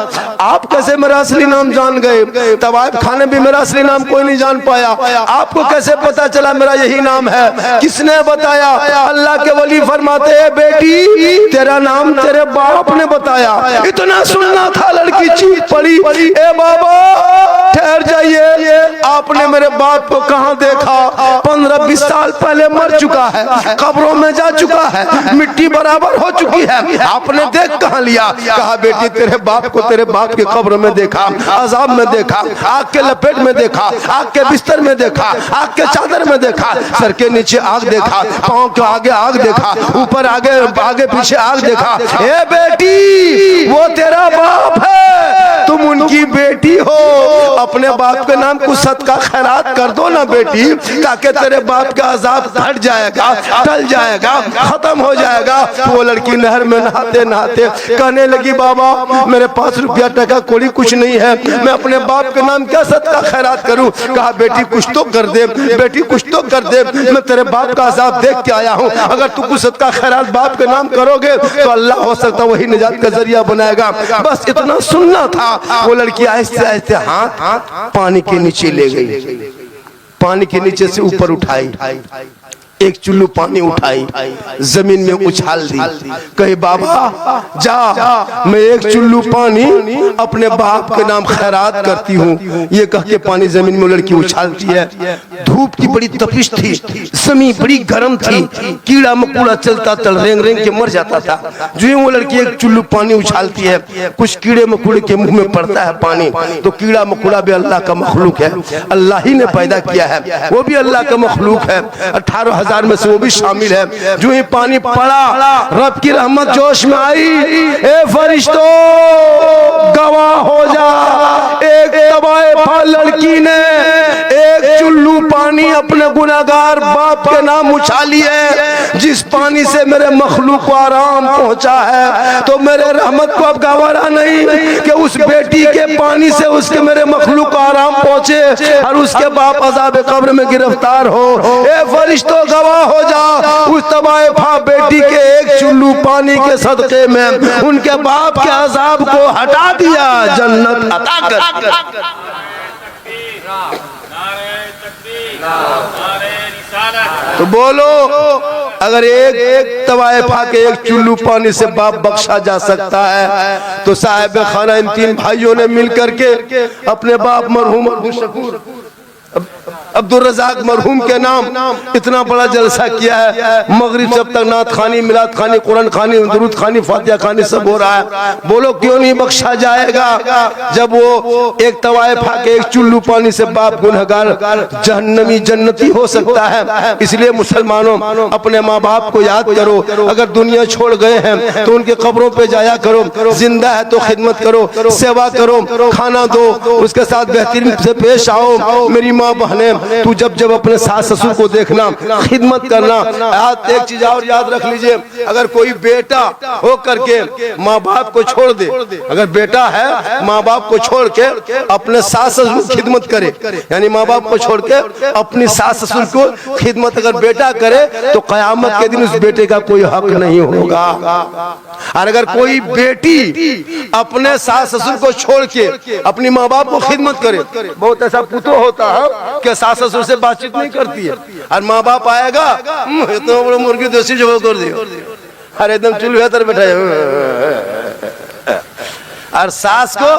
आप कैसे मेरा असली नाम जान गए? तवाइफ खाने भी मेरा असली नाम कोई नहीं जान पाया, आपको कैसे पता चला मेरा यही नाम है? किसने बताया? अल्लाह के वली फरमाते हैं बेटी तेरा नाम तेरे बाप ने बताया। इतना सुनना था, लड़की चीख पड़ी, ए बाबा ठहर जाइए, आपने मेरे बाप को कहाँ देखा? 15-20 साल पहले मर चुका है, कब्रों में जा चुका है, मिट्टी बराबर हो चुकी है, आपने देख कहाँ लिया? कहा बेटी तेरे बाप को तेरे बाप की कब्र में देखा, अजाब में देखा, आग के लपेट में देखा, आग के बिस्तर में देखा, आग के चादर में देखा, सर के नीचे आग देखा, पाँव के आगे आग देखा, ऊपर आगे आगे पीछे आग देखा। ए बेटी वो तेरा बाप है, तुम उनकी बेटी हो, अपने बाप के नाम कुछ सदका खैरात कर दो ना बेटी, ताकि तेरे बाप का अजाब हट जाएगा, टल जाएगा, खत्म हो जाएगा। वो लड़की नहर में नहाते नहाते कहने लगी बाबा मेरे पास रुपया टका कोड़ी कुछ नहीं है, मैं अपने बाप के नाम क्या सदका खैरात करूं? कहा बेटी कुछ तो कर दे, बेटी कुछ तो कर दे, मैं तेरे बाप का अजाब देख के आया हूं, अगर तू कुछ सदका खैरात बाप के नाम करोगे तो अल्लाह हो सकता वही निजात का जरिया बनाएगा। बस इतना सुनना था। वो लड़की आहिस्ते आहिस्ते हाथ पानी के नीचे ले गई, पानी के नीचे से ऊपर उठाई, एक चुल्लू पानी उठाई, जमीन में उछाल दी। कहे बाबा जा मैं एक चुल्लू पानी अपने बाप के नाम खैरात करती हूँ। ये कह के पानी जमीन में लड़की उछालती है। धूप की बड़ी तपिश थी, जमीन बड़ी गर्म थी, कीड़ा मकोड़ा चलता था, रेंग रेंग के मर जाता था। जो ही वो लड़की एक चुल्लू पानी उछालती है, कुछ कीड़े मकोड़े के मुंह में पड़ता है पानी, तो कीड़ा मकोड़ा भी अल्लाह का मखलूक है, अल्लाह ही ने पैदा किया है, वो भी अल्लाह का मखलूक है। 18,000 में से वो भी शामिल है। जो ही पानी पड़ा, रब की रहमत जोश में आई। ए फरिश्तों गवाह हो जा, एक तवाइफ लड़की ने एक चुल्लू पानी अपने गुनाहगार बाप के नाम उछाली है। जिस पानी से मेरे मखलूक को आराम पहुंचा है, तो मेरे रहमत को अब गवारा नहीं कि उस बेटी के पानी से उसके मेरे मखलूक को आराम पहुंचे और उसके बाप अज़ाब कब्र में गिरफ्तार हो। ए फरिश्तों गवाह हो जा, उस तवाइफा बेटी के एक चुल्लू पानी के सदके में उनके बाप के अजाब को हटा दिया, जन्नत अता कर। तो बोलो अगर एक तवाइफा के एक चुल्लू पानी से बाप बख्शा जा सकता है, तो साहिब खाना इन 3 भाइयों ने मिलकर के अपने बाप मरहूम अब्दुल रज़ाक मरहूम के नाम इतना बड़ा जलसा किया है। मगरिब जब तक नात खानी, मिलाद खानी, कुरान खानी, दुरूद खानी, फातिहा खानी सब हो रहा है। बोलो क्यों नहीं बख्शा जाएगा? जब वो एक तवाइफा के एक चुल्लू पानी से बाप गुनहगार जहन्नमी जन्नती हो सकता है। इसलिए मुसलमानों अपने माँ बाप को याद करो, अगर दुनिया छोड़ गए हैं तो उनके कब्रों पे जाया करो, जिंदा है तो खिदमत करो, सेवा करो, खाना दो, उसके साथ बेहतरीन से पेश आओ। मेरी माँ बहने तू जब जब अपने सास ससुर को देखना, खिदमत करना। एक चीज और याद रख लीजिए, अगर कोई बेटा हो करके माँ बाप को छोड़ दे, अगर बेटा है माँ बाप को छोड़ के अपने सास ससुर को खिदमत करे, यानी माँ बाप को छोड़ के अपनी सास ससुर को खिदमत अगर बेटा करे, तो कयामत के दिन उस बेटे का कोई हक नहीं होगा। और अगर कोई बेटी अपने सास ससुर को छोड़ के अपनी माँ बाप को खिदमत करे, बहुत ऐसा पुतो होता है कि सास ससुर से बातचीत नहीं करती है, और माँ बाप आएगा तो मुर्गी देसी जब कर दियो, अरे एकदम चूल्हे तर बैठा है। और सास को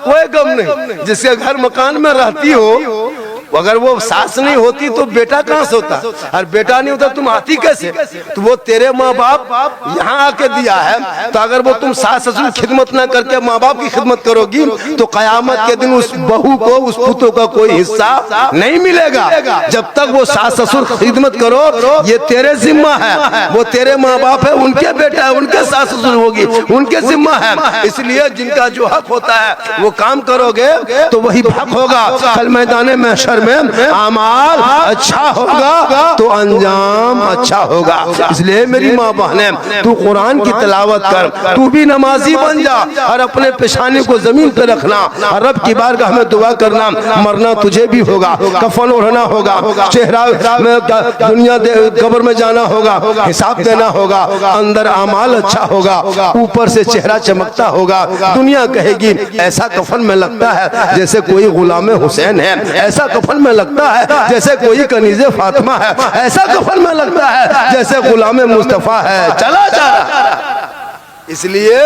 कोई गम नहीं, जिसके घर मकान में रहती हो, अगर वो सास नहीं होती तो बेटा कहां से होता, और बेटा नहीं होता तुम आती कैसे? तो वो तेरे माँ बाप यहाँ आके दिया है, तो अगर वो तुम सास ससुर खिदमत ना करके माँ बाप की खिदमत करोगी तो कयामत के दिन उस बहू को, उस पुत्र का कोई हिस्सा नहीं मिलेगा। जब तक वो सास ससुर खिदमत करो, ये तेरे जिम्मा है, वो तेरे माँ बाप है, उनके बेटा है, उनके सास ससुर होगी, उनके जिम्मा है। इसलिए जिनका जो हक होता है वो काम करोगे तो वही हक होगा। कल मैदान महशर में अमाल अच्छा होगा तो अंजाम अच्छा होगा। इसलिए मेरी माँ बहने, तू कुरान की तिलावत कर, तू भी नमाजी बन जा और अपने पेशानी को जमीन पे रखना और रब की बारगाह में दुआ करना। मरना तुझे भी होगा, कफन ओढ़ना होगा, चेहरा में दुनिया कब्र में जाना होगा, हिसाब देना होगा, अंदर अमाल अच्छा होगा, ऊपर से चेहरा चमकता होगा। दुनिया कहेगी ऐसा कफन में लगता है जैसे कोई गुलाम हुसैन है, ऐसा कफन में लगता है जैसे कोई कनीज़े फातिमा है, ऐसा कफन में लगता है जैसे गुलाम मुस्तफा है। चला जा रहा, इसलिए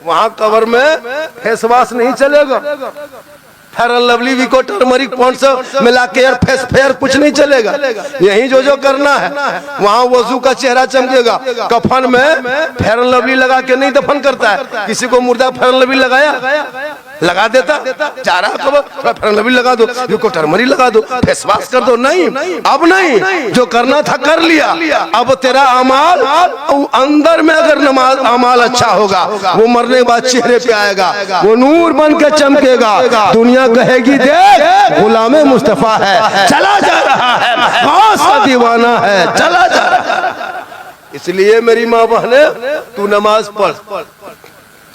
वहां कब्र में फेसवाश नहीं चलेगा, Fair and Lovely Vicco turmeric Pond's मिला के यार फेस फेयर कुछ नहीं चलेगा। यही जो करना है वहाँ वजू का चेहरा चमकेगा। कफन में फेयर एंड लवली लगा के नहीं दफन करता है। किसी को मुर्दा फेयर एंड लवली लगाया, लगा देता, जा रहा खबर फेयर एंड लवली लगा दो, विको टर्मरिक लगा दो, फेस वॉश कर दो। नहीं, अब नहीं, जो करना था कर लिया। अब तेरा अमाल अंदर में अगर नमाज अमाल अच्छा होगा, वो मरने के बाद चेहरे पे आएगा, वो नूर बन के चमकेगा। दुनिया कहेगी देख गुलाम मुस्तफा है, चला जा रहा है, गौस का दीवाना है, चला जा रहा है। इसलिए मेरी माँ बहने, तू नमाज पढ़।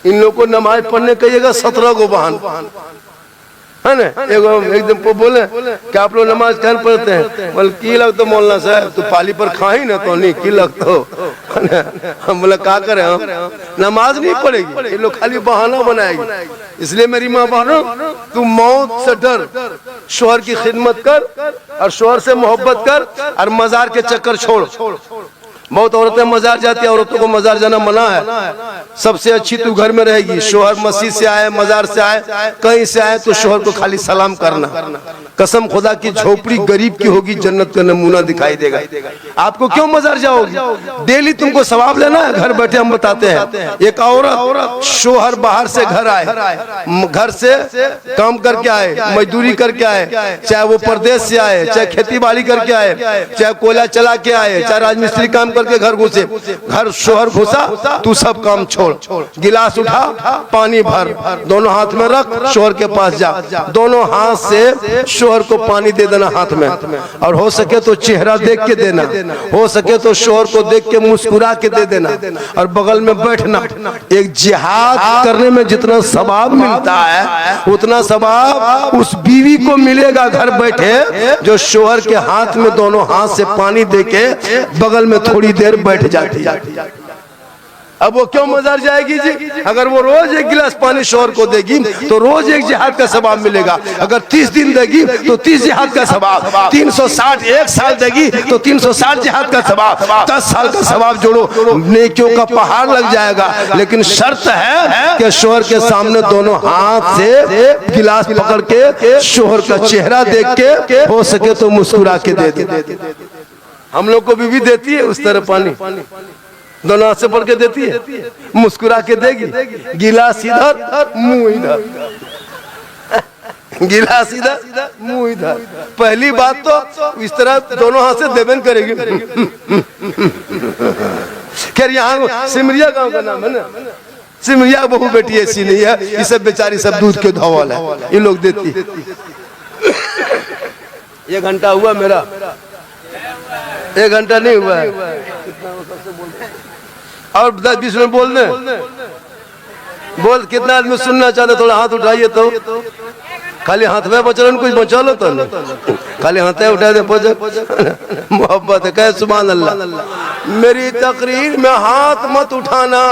इन लोगों को नमाज पढ़ने कहिएगा 17 को बहन है ना। एकदम बोले कि आप लोग नमाज कहन पढ़ते हैं, बोले की लगता मौलाना साहब तू पाली पर खाई ना तो नहीं की लगता। हम बोले क्या करें, हम नमाज नहीं पढ़ेगी, ये लोग खाली बहाना बनाएगी। इसलिए मेरी माँ बहनों, तू मौत से डर, शोहर की खिदमत कर और शोहर से मोहब्बत कर और मजार के चक्कर छोड़। बहुत औरतें मजार जाती है, औरतों को मजार जाना मना है। सबसे अच्छी तू घर में रहेगी। शोहर मस्जिद से आए, मजार से आए, कहीं से आए तो शोहर को खाली सलाम करना। कसम खुदा की झोपड़ी गरीब की होगी, जन्नत का नमूना दिखाई देगा। आपको क्यों मजार जाओगी? डेली तुमको सवाब लेना है। घर बैठे हम बताते हैं, एक औरत शोहर बाहर से घर आए, घर से काम करके आए, मजदूरी करके आए, चाहे वो परदेश से आए, चाहे खेती बाड़ी करके आए, चाहे कोयला चला के आए, चाहे राजमिस्त्री काम करके घर घुसे, घर शोहर घुसा, तू सब काम छोड़, गिलास उठा, पानी भर, दोनों हाथ में रख, शोहर के पास जा, दोनों हाथ से शोहर को पानी दे देना हाथ में, और हो सके तो चेहरा देख के देना, हो सके तो शोहर को देख के मुस्कुरा के दे देना, और बगल में बैठना। एक जिहाद करने में जितना सवाब मिलता है उतना सवाब उस बीवी को मिलेगा घर बैठे जो शोहर के हाथ में दोनों हाथ से पानी देके बगल में थोड़ी देर बैठ जाती है। अब वो क्यों मजार जाएगी जी? अगर वो रोज एक गिलास पानी शोहर को देगी तो रोज एक जिहाद का सवाब मिलेगा। अगर 30 दिन देगी तो 30 जिहाद का सवाब, 360 एक साल देगी तो 360 जिहाद का सवाब, 10 साल का सवाब जोड़ो, नेकियों का पहाड़ लग जाएगा। लेकिन शर्त है कि शोहर के सामने दोनों हाथ से गिलास पकड़ के शोहर का चेहरा देख के हो सके तो मुस्कुरा के दे दे। हम लोग को बीवी देती है उस तरह पानी, दोनों हाथ से पढ़ के देती है, मुस्कुरा के देगी, गिलास इधर मुंह इधर, गिलास इधर मुंह इधर। पहली बात तो इस तरह दोनों हाथ से देवन करेगी। खैर यहाँ सिमरिया गांव का नाम है ना, सिमरिया बहू बेटी ऐसी नहीं है, ये सब बेचारी सब दूध के धौल है, ये लोग देती। 1 घंटा हुआ मेरा, 1 घंटा नहीं हुआ है, और 10-20 मिनट बोल दे। बोल कितना आदमी सुनना चाहते, थोड़ा हाथ उठाइए तो। खाली हाथ में बचा कुछ बचा लो तो नहीं, खाली हाथ उठा दे मोहब्बत है। कहे सुभान अल्लाह। मेरी तकरीर में हाथ मत उठाना,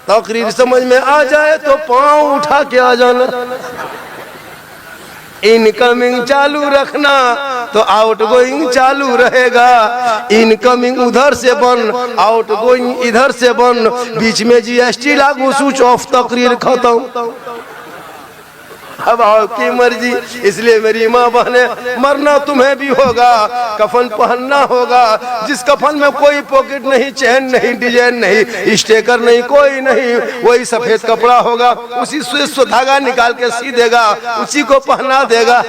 तकरीर समझ में आ जाए तो पाँव उठा के आ जाना। इनकमिंग चालू रखना तो आउटगोइंग चालू रहेगा। इनकमिंग उधर से बन, आउटगोइंग इधर से बन, बीच में जीएसटी लागू, स्विच ऑफ, तकरीर खत्म। अब आपकी मर्जी। इसलिए मेरी माँ बहने, मरना तुम्हें भी होगा, कफन पहनना होगा। जिस कफन में कोई पॉकेट नहीं, चैन नहीं, डिजाइन नहीं, स्टेकर नहीं, कोई नहीं, वही सफेद कपड़ा होगा, उसी से धागा निकाल के सी देगा, उसी को पहना देगा।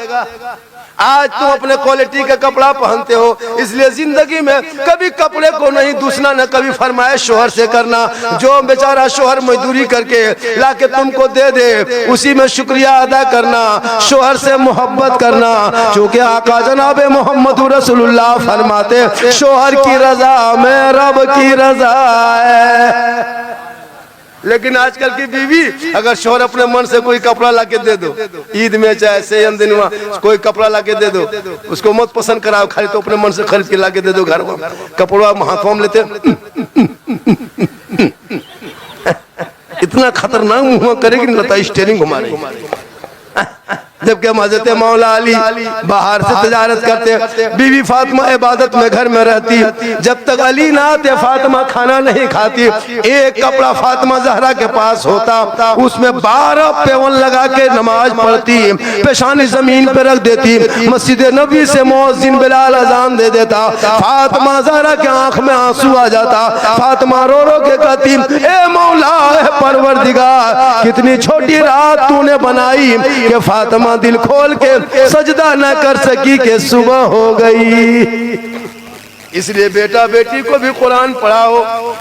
आज तुम अपने क्वालिटी का कपड़ा पहनते हो, इसलिए जिंदगी में कभी कपड़े को नहीं दूसना, न कभी फरमाइश शोहर से करना। जो बेचारा शोहर मजदूरी करके लाके तुमको दे दे, उसी में शुक्रिया अदा करना, शोहर से मोहब्बत करना। चूँकि आका जनाब मोहम्मद रसूलुल्लाह फरमाते, शोहर की रजा में रब की रजा है। लेकिन आजकल की बीवी, अगर शोहर अपने मन से कोई कपड़ा लाके दे दो, ईद में चाहे सेम दिन में कोई कपड़ा लाके दे दो, उसको मत पसंद कराओ, खाली तो अपने मन से खरीद के लाके दे दो। घर में कपड़ा हाथों में लेते, इतना खतरनाक मुंह करेगी नहीं लगता स्टीयरिंग घुमा रही। जबकि हज़रत मौला अली बाहर से तजारत करते, बीवी फातिमा इबादत में घर में रहती। जब तक अली ना आते फातिमा खाना नहीं खाती। एक कपड़ा फातिमा जहरा के पास होता, उसमें 12 पेवन लगा के नमाज पढ़ती, पेशानी जमीन पे रख देती। मस्जिद नबी से मुअज्जिन बिलाल अजान दे देता, फातिमा जहरा के आंख में आंसू आ जाता। फातिमा रो रो के कहती, ए मौला परवरदिगार, कितनी छोटी रात तूने बनाई कि फातिमा दिल खोल के सजदा न कर सकी कि सुबह हो गई। इसलिए बेटा बेटी को भी कुरान पढ़ाओ,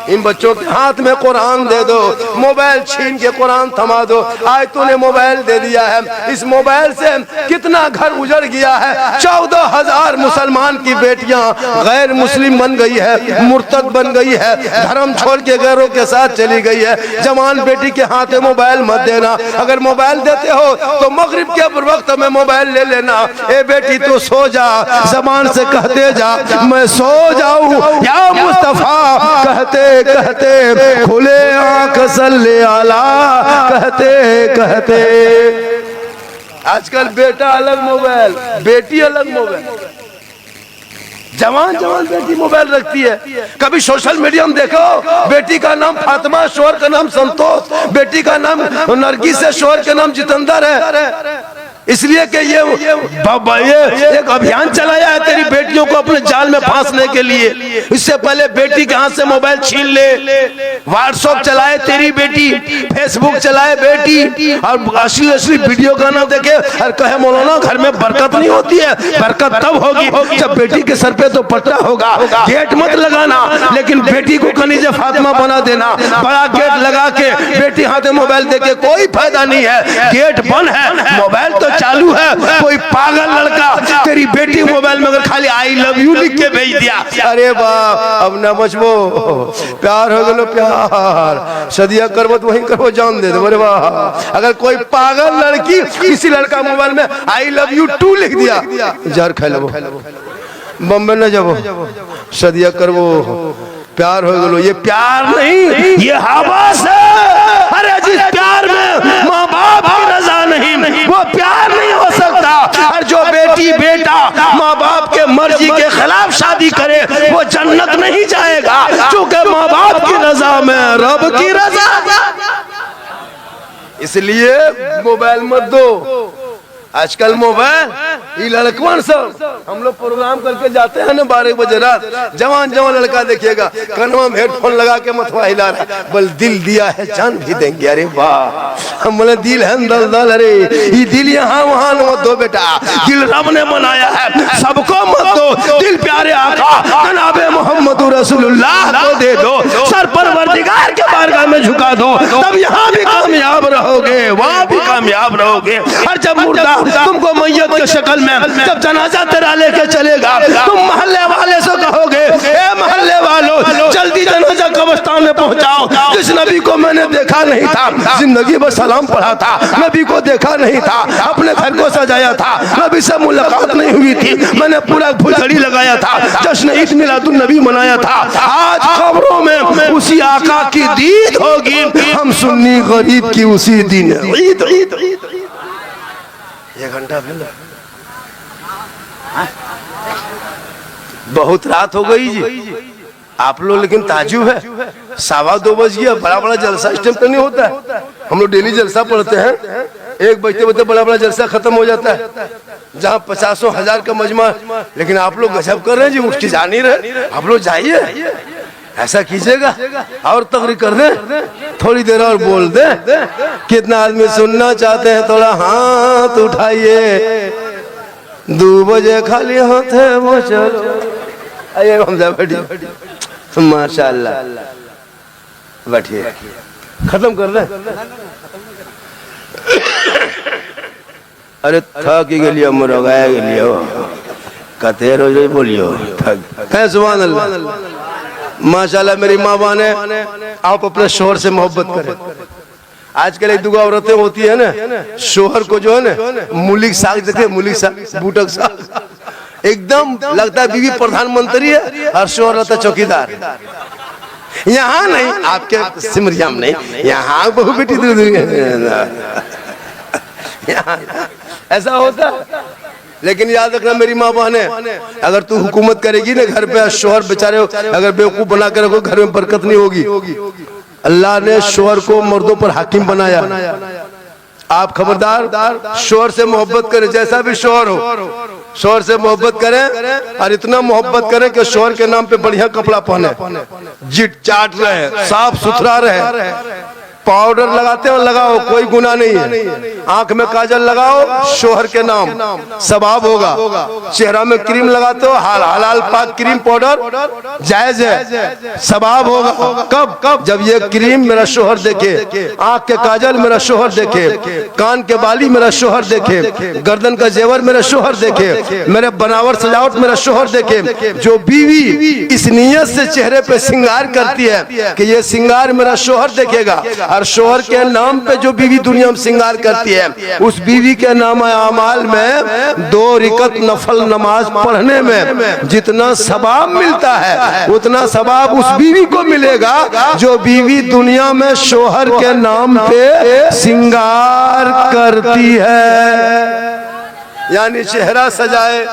इन बच्चों के हाथ में कुरान दे दो, मोबाइल छीन के कुरान थमा दो। आज तूने मोबाइल दे दिया है, इस मोबाइल से कितना घर उजड़ गया है। 14,000 मुसलमान की बेटियां गैर मुस्लिम बन गई है, मुर्तद बन गई है, धर्म छोड़ के गैरों के साथ चली गई है। जवान बेटी के हाथ में मोबाइल मत देना। अगर मोबाइल देते हो तो मगरिब के वक्त में मोबाइल ले लेना। ए बेटी तू सो जा, जबान से कहते जा मैं सो जाऊं या मुस्तफा, कहते कहते खुले आंख सल्ले आला, कहते कहते। आजकल बेटा अलग मोबाइल, बेटी अलग मोबाइल। जवान जवान बेटी मोबाइल रखती है। कभी सोशल मीडिया में देखो, बेटी का नाम फातिमा, शोहर का नाम संतोष, बेटी का नाम नरगिस है, शोहर का नाम जितेंद्र है। इसलिए कि ये एक अभियान चलाया है तेरी बेटियों को अपने जाल में फांसने के लिए। इससे पहले बेटी के हाथ से मोबाइल छीन ले, व्हाट्सएप चलाए तेरी बेटी, फेसबुक चलाए बेटी, और असली असली वीडियो गाना देखे और कहे मौलाना घर में बरकत नहीं होती है। बरकत तब होगी जब बेटी के सर पे तो पट्टा होगा। गेट मत लगाना, लेकिन बेटी को कनीज़े फातिमा बना देना। बड़ा गेट लगा के बेटी हाथ में मोबाइल देके कोई फायदा नहीं है। गेट बंद है, मोबाइल तो चालू है। कोई पागल लड़का तेरी बेटी मोबाइल में अगर खाली आई लव यू लिख के भेज दिया, अरे बाप अब न बचबो, प्यार हो गलो प्यार, सदिया करबो तो वहीं करबो, जान दे दो। अरे वाह, अगर कोई पागल लड़की किसी लड़का मोबाइल में आई लव यू 2 लिख दिया, जहर खा लो, बम्बे न जाबो, सदिया करबो, प्यार हो गलो। ये प्यार नहीं, ये हवस है। अरे जिस प्यार में माँ बाप की रजा नहीं, वो प्यार नहीं हो सकता। और जो बेटी बेटा माँ बाप के मर्जी के खिलाफ शादी करे, वो जन्नत नहीं जाएगा, क्योंकि माँ बाप की रजा में रब की रजा। इसलिए मोबाइल मत दो। आजकल मोबाइल ये लड़कवन सब, हम लोग प्रोग्राम करके जाते हैं ना 12 बजे रात, जवान जवान लड़का देखिएगा कनवा में हेडफोन लगा के मथवा हिला रहा, बोल दिल दिया है जान भी देंगे। अरे वाह, हम बोले दिल है दल दल, अरे ये दिल यहाँ वहाँ मत दो बेटा, दिल रब ने बनाया है, सबको मत दो। दिल प्यारे आका जनाबे मोहम्मद रसूलुल्लाह को दे दो, सर परवरदिगार के बारगाह में झुका दो, तब यहाँ भी कामयाब रहोगे, वहाँ भी कामयाब रहोगे। और जब मुर्दा तुमको मैयत के शक्ल में जब जनाजा तेरा लेके चलेगा, तुम मोहल्ले वाले से कहोगे, ए मोहल्ले वालों जल्दी जनाजा कब्रिस्तान में पहुंचाओ। जिस नबी को मैंने देखा नहीं था, जिंदगी में सलाम पढ़ा था, नबी को देखा नहीं था, अपने घर को सजाया था, नबी से मुलाकात नहीं हुई थी, मैंने पूरा फुलझड़ी लगाया था, जश्न ईद मिलादुन नबी मनाया था। आज कब्रों में उसी आका की दीद होगी, हम सुन्नी गरीब की उसी दिन ईद ईद ईद। 1 घंटा पहले बहुत रात हो गई जी। आप लोग लेकिन ताजुब है, 2:15 बज गया। बड़ा बड़ा जलसा इस टाइम तो नहीं होता है। हम लोग डेली जलसा पढ़ते हैं, 1 बजते बजते बड़ा बड़ा जलसा खत्म हो जाता है, जहाँ 50,000 का मजमा। लेकिन आप लोग गजब कर रहे हैं जी, उठ के जा नहीं रहे। आप लोग जाइए, ऐसा कीजिएगा और तकरीर कर दे, थोड़ी देर और बोल दे। कितना आदमी सुनना चाहते हैं, थोड़ा हाथ उठाइए। 2 बजे खाली हाथ है वो चलो। आइए हमजा बैठिए, माशाअल्लाह बैठिए, खत्म कर दे। अरे थक गलियो मुरगाया गलियो कते रोज बोलियो थक। सुभान अल्लाह, माशाअल्लाह। मेरी माँ बहने, आप अपने शोहर से मोहब्बत करें। आजकल एक 2 औरतें होती है ना, शोहर को जो है ना मूलिक साग देते, मूलिक साग, बूटक साग, एकदम लगता है बीवी प्रधानमंत्री है और शोहर रहता चौकीदार। यहाँ नहीं, आपके सिमरिया में नहीं, यहाँ बहु बेटी दूध ऐसा होता। लेकिन याद रखना मेरी माँ बहने, अगर तू हुकूमत करेगी ना घर पे, शोहर बेचारे अगर बेवकूफ बना के रखो, घर में बरकत नहीं होगी। अल्लाह ने शोहर को मर्दों पर हाकिम बनाया। आप खबरदार शोहर से मोहब्बत करें, जैसा भी शोहर हो, शोहर से मोहब्बत करें और इतना मोहब्बत करें कि शोहर के नाम पे बढ़िया कपड़ा पहने, जिट चाट रहे, साफ सुथरा रहे। पाउडर लगाते हो लगाओ, कोई गुनाह नहीं है। आंख में काजल लगाओ, शोहर के नाम, सवाब होगा। चेहरा में क्रीम लगाते हो, हलाल पाक क्रीम पाउडर जायज है, सवाब होगा। कब? जब ये क्रीम मेरा शोहर देखे, आंख के काजल मेरा शोहर देखे, कान के बाली मेरा शोहर देखे, गर्दन का जेवर मेरा शोहर देखे, मेरे बनावट सजावट मेरा शोहर देखे। जो बीवी इस नियत से चेहरे पे श्रृंगार करती है कि ये श्रृंगार मेरा शोहर देखेगा, और शोहर के नाम पे जो बीवी दुनिया में श्रृंगार करती है, उस बीवी के नाम अमाल में 2 रिकत नफल नमाज पढ़ने में जितना सवाब मिलता है, उतना सवाब उस बीवी को मिलेगा जो बीवी दुनिया में शोहर के नाम पे श्रृंगार करती है। यानी चेहरा सजाए,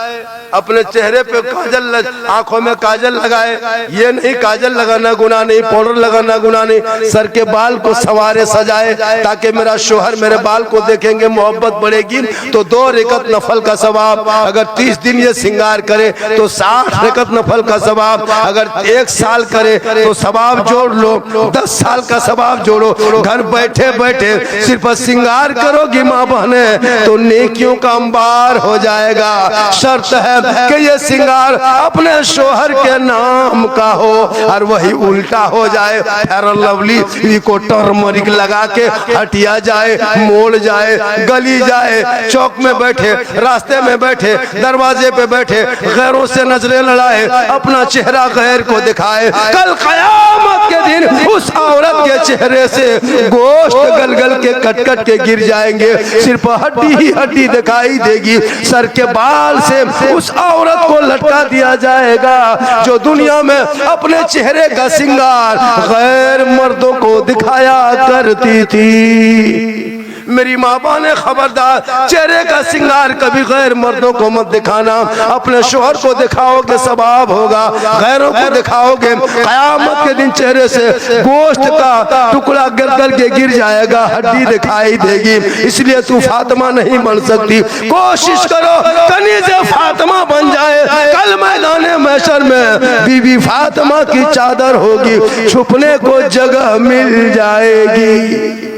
अपने चेहरे पे काजल, आंखों में काजल लगाए। ये नहीं काजल लगाना गुनाह नहीं, पाउडर लगाना गुनाह नहीं, सर के बाल को सवारे सजाए ताकि मेरा शोहर मेरे बाल को देखेंगे, मोहब्बत बढ़ेगी तो 2 रिकत नफल का सवाब। अगर 30 दिन ये श्रृंगार करे तो 60 रिकत नफल का सवाब। अगर 1 साल करे तो सवाब जोड़ लो, 10 साल का सवाब जोड़ो। घर बैठे बैठे सिर्फ श्रृंगार करोगी माँ बहने तो नेकियों का अंबार हो जाएगा। शर्त है कि ये श्रृंगार अपने शोहर के नाम का हो, और वही उल्टा हो जाए। फेयर लवली को टर्मरिक लगा के हटिया जाए, मोड़ जाए, गली जाए, चौक में बैठे, रास्ते में बैठे, दरवाजे पे बैठे, गैरों से नजरें लड़ाए, अपना चेहरा गैर को दिखाए। कल कयामत के दिन उस औरत के चेहरे से गोश्त गल गल के कट कट के गिर जाएंगे, सिर्फ हड्डी ही हड्डी दिखाई देगी। सर के बाल से उस औरत को लटका दिया जाएगा जो दुनिया में अपने चेहरे का श्रृंगार गैर मर्दों को दिखाया करती थी। मेरी माँ बहने खबरदार, चेहरे का श्रृंगार कभी गैर मर्दों को मत दिखाना। अपने शोहर को दिखाओगे सवाब होगा, गैरों को दिखाओगे कयामत के दिन चेहरे से गोश्त का टुकड़ा गिर के गिर जाएगा, हड्डी दिखाई देगी। इसलिए तू फातिमा नहीं बन सकती। कोशिश करो कनीज़े फातिमा बन जाए, कल मैदान महशर में बीबी फातिमा की चादर होगी, छुपने को जगह मिल जाएगी।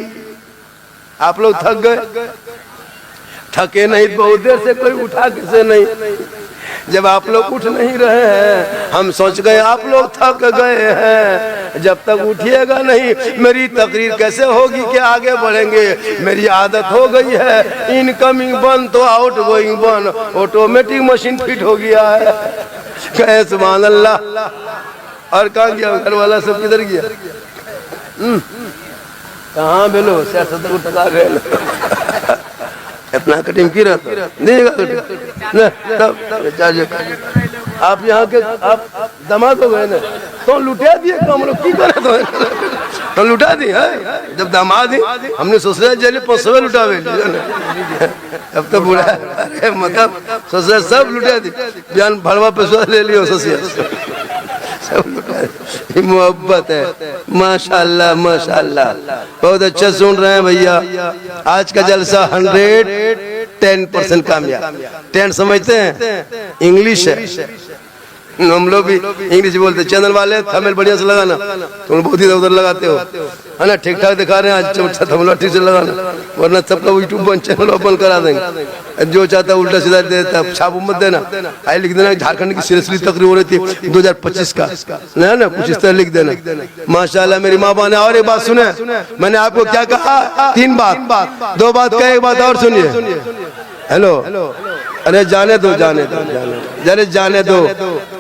आप लोग थक गए? थके नहीं, बहुत देर से कोई उठा किसे नहीं। जब आप लोग उठ नहीं रहे हैं, हम सोच गए आप लोग थक गए हैं। जब तक उठिएगा नहीं, मेरी तकरीर कैसे होगी कि आगे बढ़ेंगे। मेरी आदत हो गई है, इनकमिंग बंद तो आउट गोइंग बंद, ऑटोमेटिक मशीन फिट हो गया है। कहे सुभान अल्लाह। और कहाँ गया घर वाला, सब किधर गया? कहाँ बेलो टका गए अपना कटिंग की रहता आप यहाँ के आप दमाद हो गए ना, तो लुटिया दिए काम लोग की करे तो हम लुटा दी है जब दामाद ही हमने ससुराल जेल 500 लुटावे अब तो बुरा अरे मतलब ससुराल सब लुटा दी बयान भड़वा पैसा ले लियो ससुराल सब लुटा दी। मोहब्बत है माशाल्लाह माशाल्लाह बहुत अच्छा सुन रहे हैं भैया। आज का जलसा 110% कामयाब। 10 समझते हैं इंग्लिश है, हम लोग भी इंग्लिश बोलते। चैनल वाले थंबनेल बढ़िया से लगाना, तुम बहुत ही उधर लगाते हो है ना, ठीक ठाक दिखा रहे हैं आज थंबनेल ठीक से लगाना, वरना सबका यूट्यूब बंद चैनल ओपन करा देंगे। जो चाहता है उल्टा सीधा देता है, छाप मत देना। आई लिख देना झारखंड की सीरियसली तकरीर हो रही थी 2025 का ना ना, कुछ इस तरह लिख देना। माशाल्लाह मेरी माँ बाप ने। और एक बात सुने, मैंने आपको क्या कहा, 3 बात, 2 बात का एक बात और सुनिए। हेलो, अरे जाने दो जाने दो जाने जाने दो,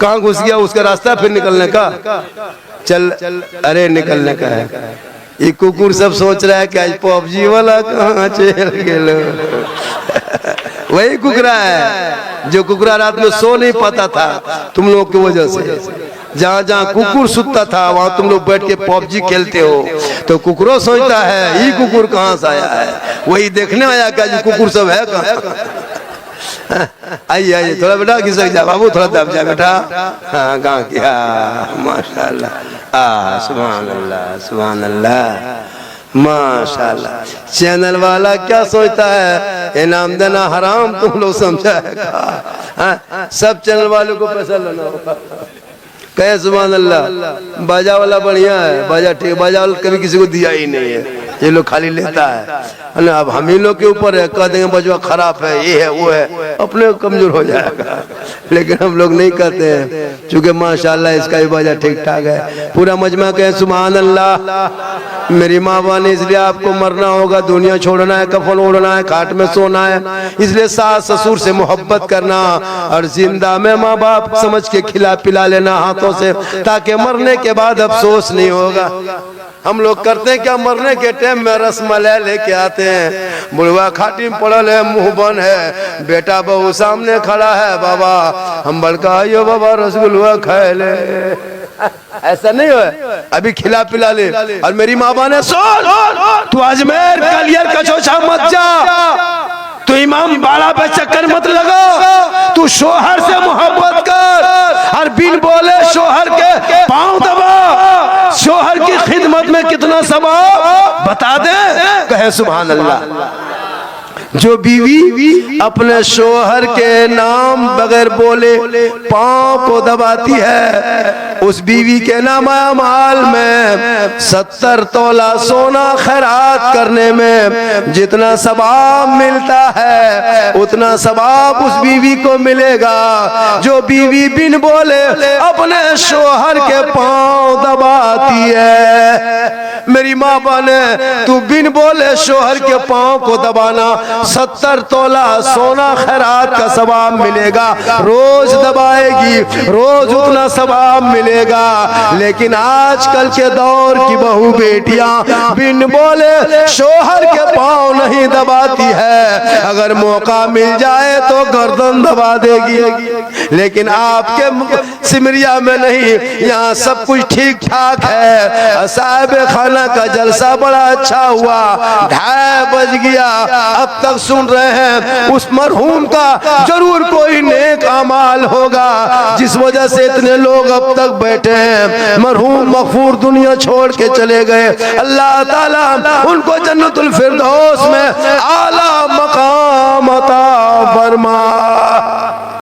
कहाँ घुस गया उसका रास्ता फिर निकलने का। चल अरे निकलने का है। ये कुकुर सब सोच रहा है कि आज पबजी वाला कहाँ चल गया। वही कुकरा है जो कुकरा रात में सो नहीं पाता था तुम लोग की वजह से। जहाँ जहाँ कुकुर सुतता था वहाँ तुम लोग बैठ के पबजी खेलते हो, तो कुकुरो सोचता है ये कुकुर कहाँ से आया है, वही देखने आया क्या जो कुकुर सब है कहाँ। आइए आइए थोड़ा बेटा खिसक जा बाबू, थोड़ा दब जा बेटा। हाँ कहाँ किया माशाल्लाह, सुभान अल्लाह सुभान अल्लाह माशाल्लाह। चैनल वाला क्या सोचता है इनाम देना हराम तुम लोग समझा है। सब चैनल वालों को पैसा लेना होगा। कहे सुभान अल्लाह। बाजा वाला बढ़िया है, बाजा ठीक, बाजा वाला कभी किसी को दिया ही नहीं है, ये लोग खाली लेता है ना। अब हम ही लोग के ऊपर है, कह देंगे बजवा खराब है, ये है वो है, अपने कमजोर हो जाएगा। लेकिन हम लोग नहीं कहते हैं, चूंकि माशाल्लाह इसका भी बाजा ठीक ठाक है। पूरा मजमा कहे सुभान अल्लाह। मेरी माँ बाने इसलिए आपको मरना होगा, दुनिया छोड़ना है, कफन ओढ़ना है, खाट में सोना है, इसलिए सास ससुर से मोहब्बत करना और जिंदा में माँ बाप समझ के खिला पिला लेना हाथों से, ताकि मरने के बाद अफसोस नहीं होगा। हम लोग करते हैं क्या, मरने के टाइम में रसमलाई लेके आते हैं, बुढ़वा खाटी में पड़ल है, मुंह बंद है, बेटा बहू सामने खड़ा है, बाबा हम बड़का आइयो बाबा रसगुल्ला खाए ले। ऐसा नहीं हो, अभी खिला पिला ले। और मेरी माँ बाने सुन, तू अजमेर कलियर कचौचा मत जा, तू इमाम बाड़ा पे चक्कर मत लगा, तू शोहर से मोहब्बत कर और बिन बोले शोहर के पांव दबा। शोहर की खिदमत में कितना सवाब बता दे, कहे सुभान अल्लाह। जो बीवी अपने शोहर के नाम बगैर बोले पांव को दबाती है, उस बीवी के नाम माल में 70 तोला सोना खैरात करने में जितना सवाब मिलता है उतना सवाब उस बीवी को मिलेगा जो बीवी बिन बोले अपने शोहर के पांव दबाती है। मेरी माँ बने, तू बिन बोले शोहर के पांव को दबाना, 70 तोला सोना खैरात का सवाब मिलेगा। रोज दबाएगी, रोज उतना सवाब मिलेगा। लेकिन आजकल के दौर की बहू बेटियां बिन बोले शोहर के पांव नहीं दबाती है, अगर मौका मिल जाए तो गर्दन दबा देगी। लेकिन आपके सिमरिया में नहीं, यहाँ सब कुछ ठीक ठाक है। साहिब खाना का जलसा बड़ा अच्छा हुआ, 2:30 बज गया, अब तक सुन रहे हैं। उस मरहूम का जरूर कोई नेक अमाल होगा जिस वजह से इतने लोग अब तक बैठे हैं। मरहूम मगफूर दुनिया छोड़ के चले गए, अल्लाह ताला उनको जन्नतुल फिरदौस में आला मकाम अता फरमा।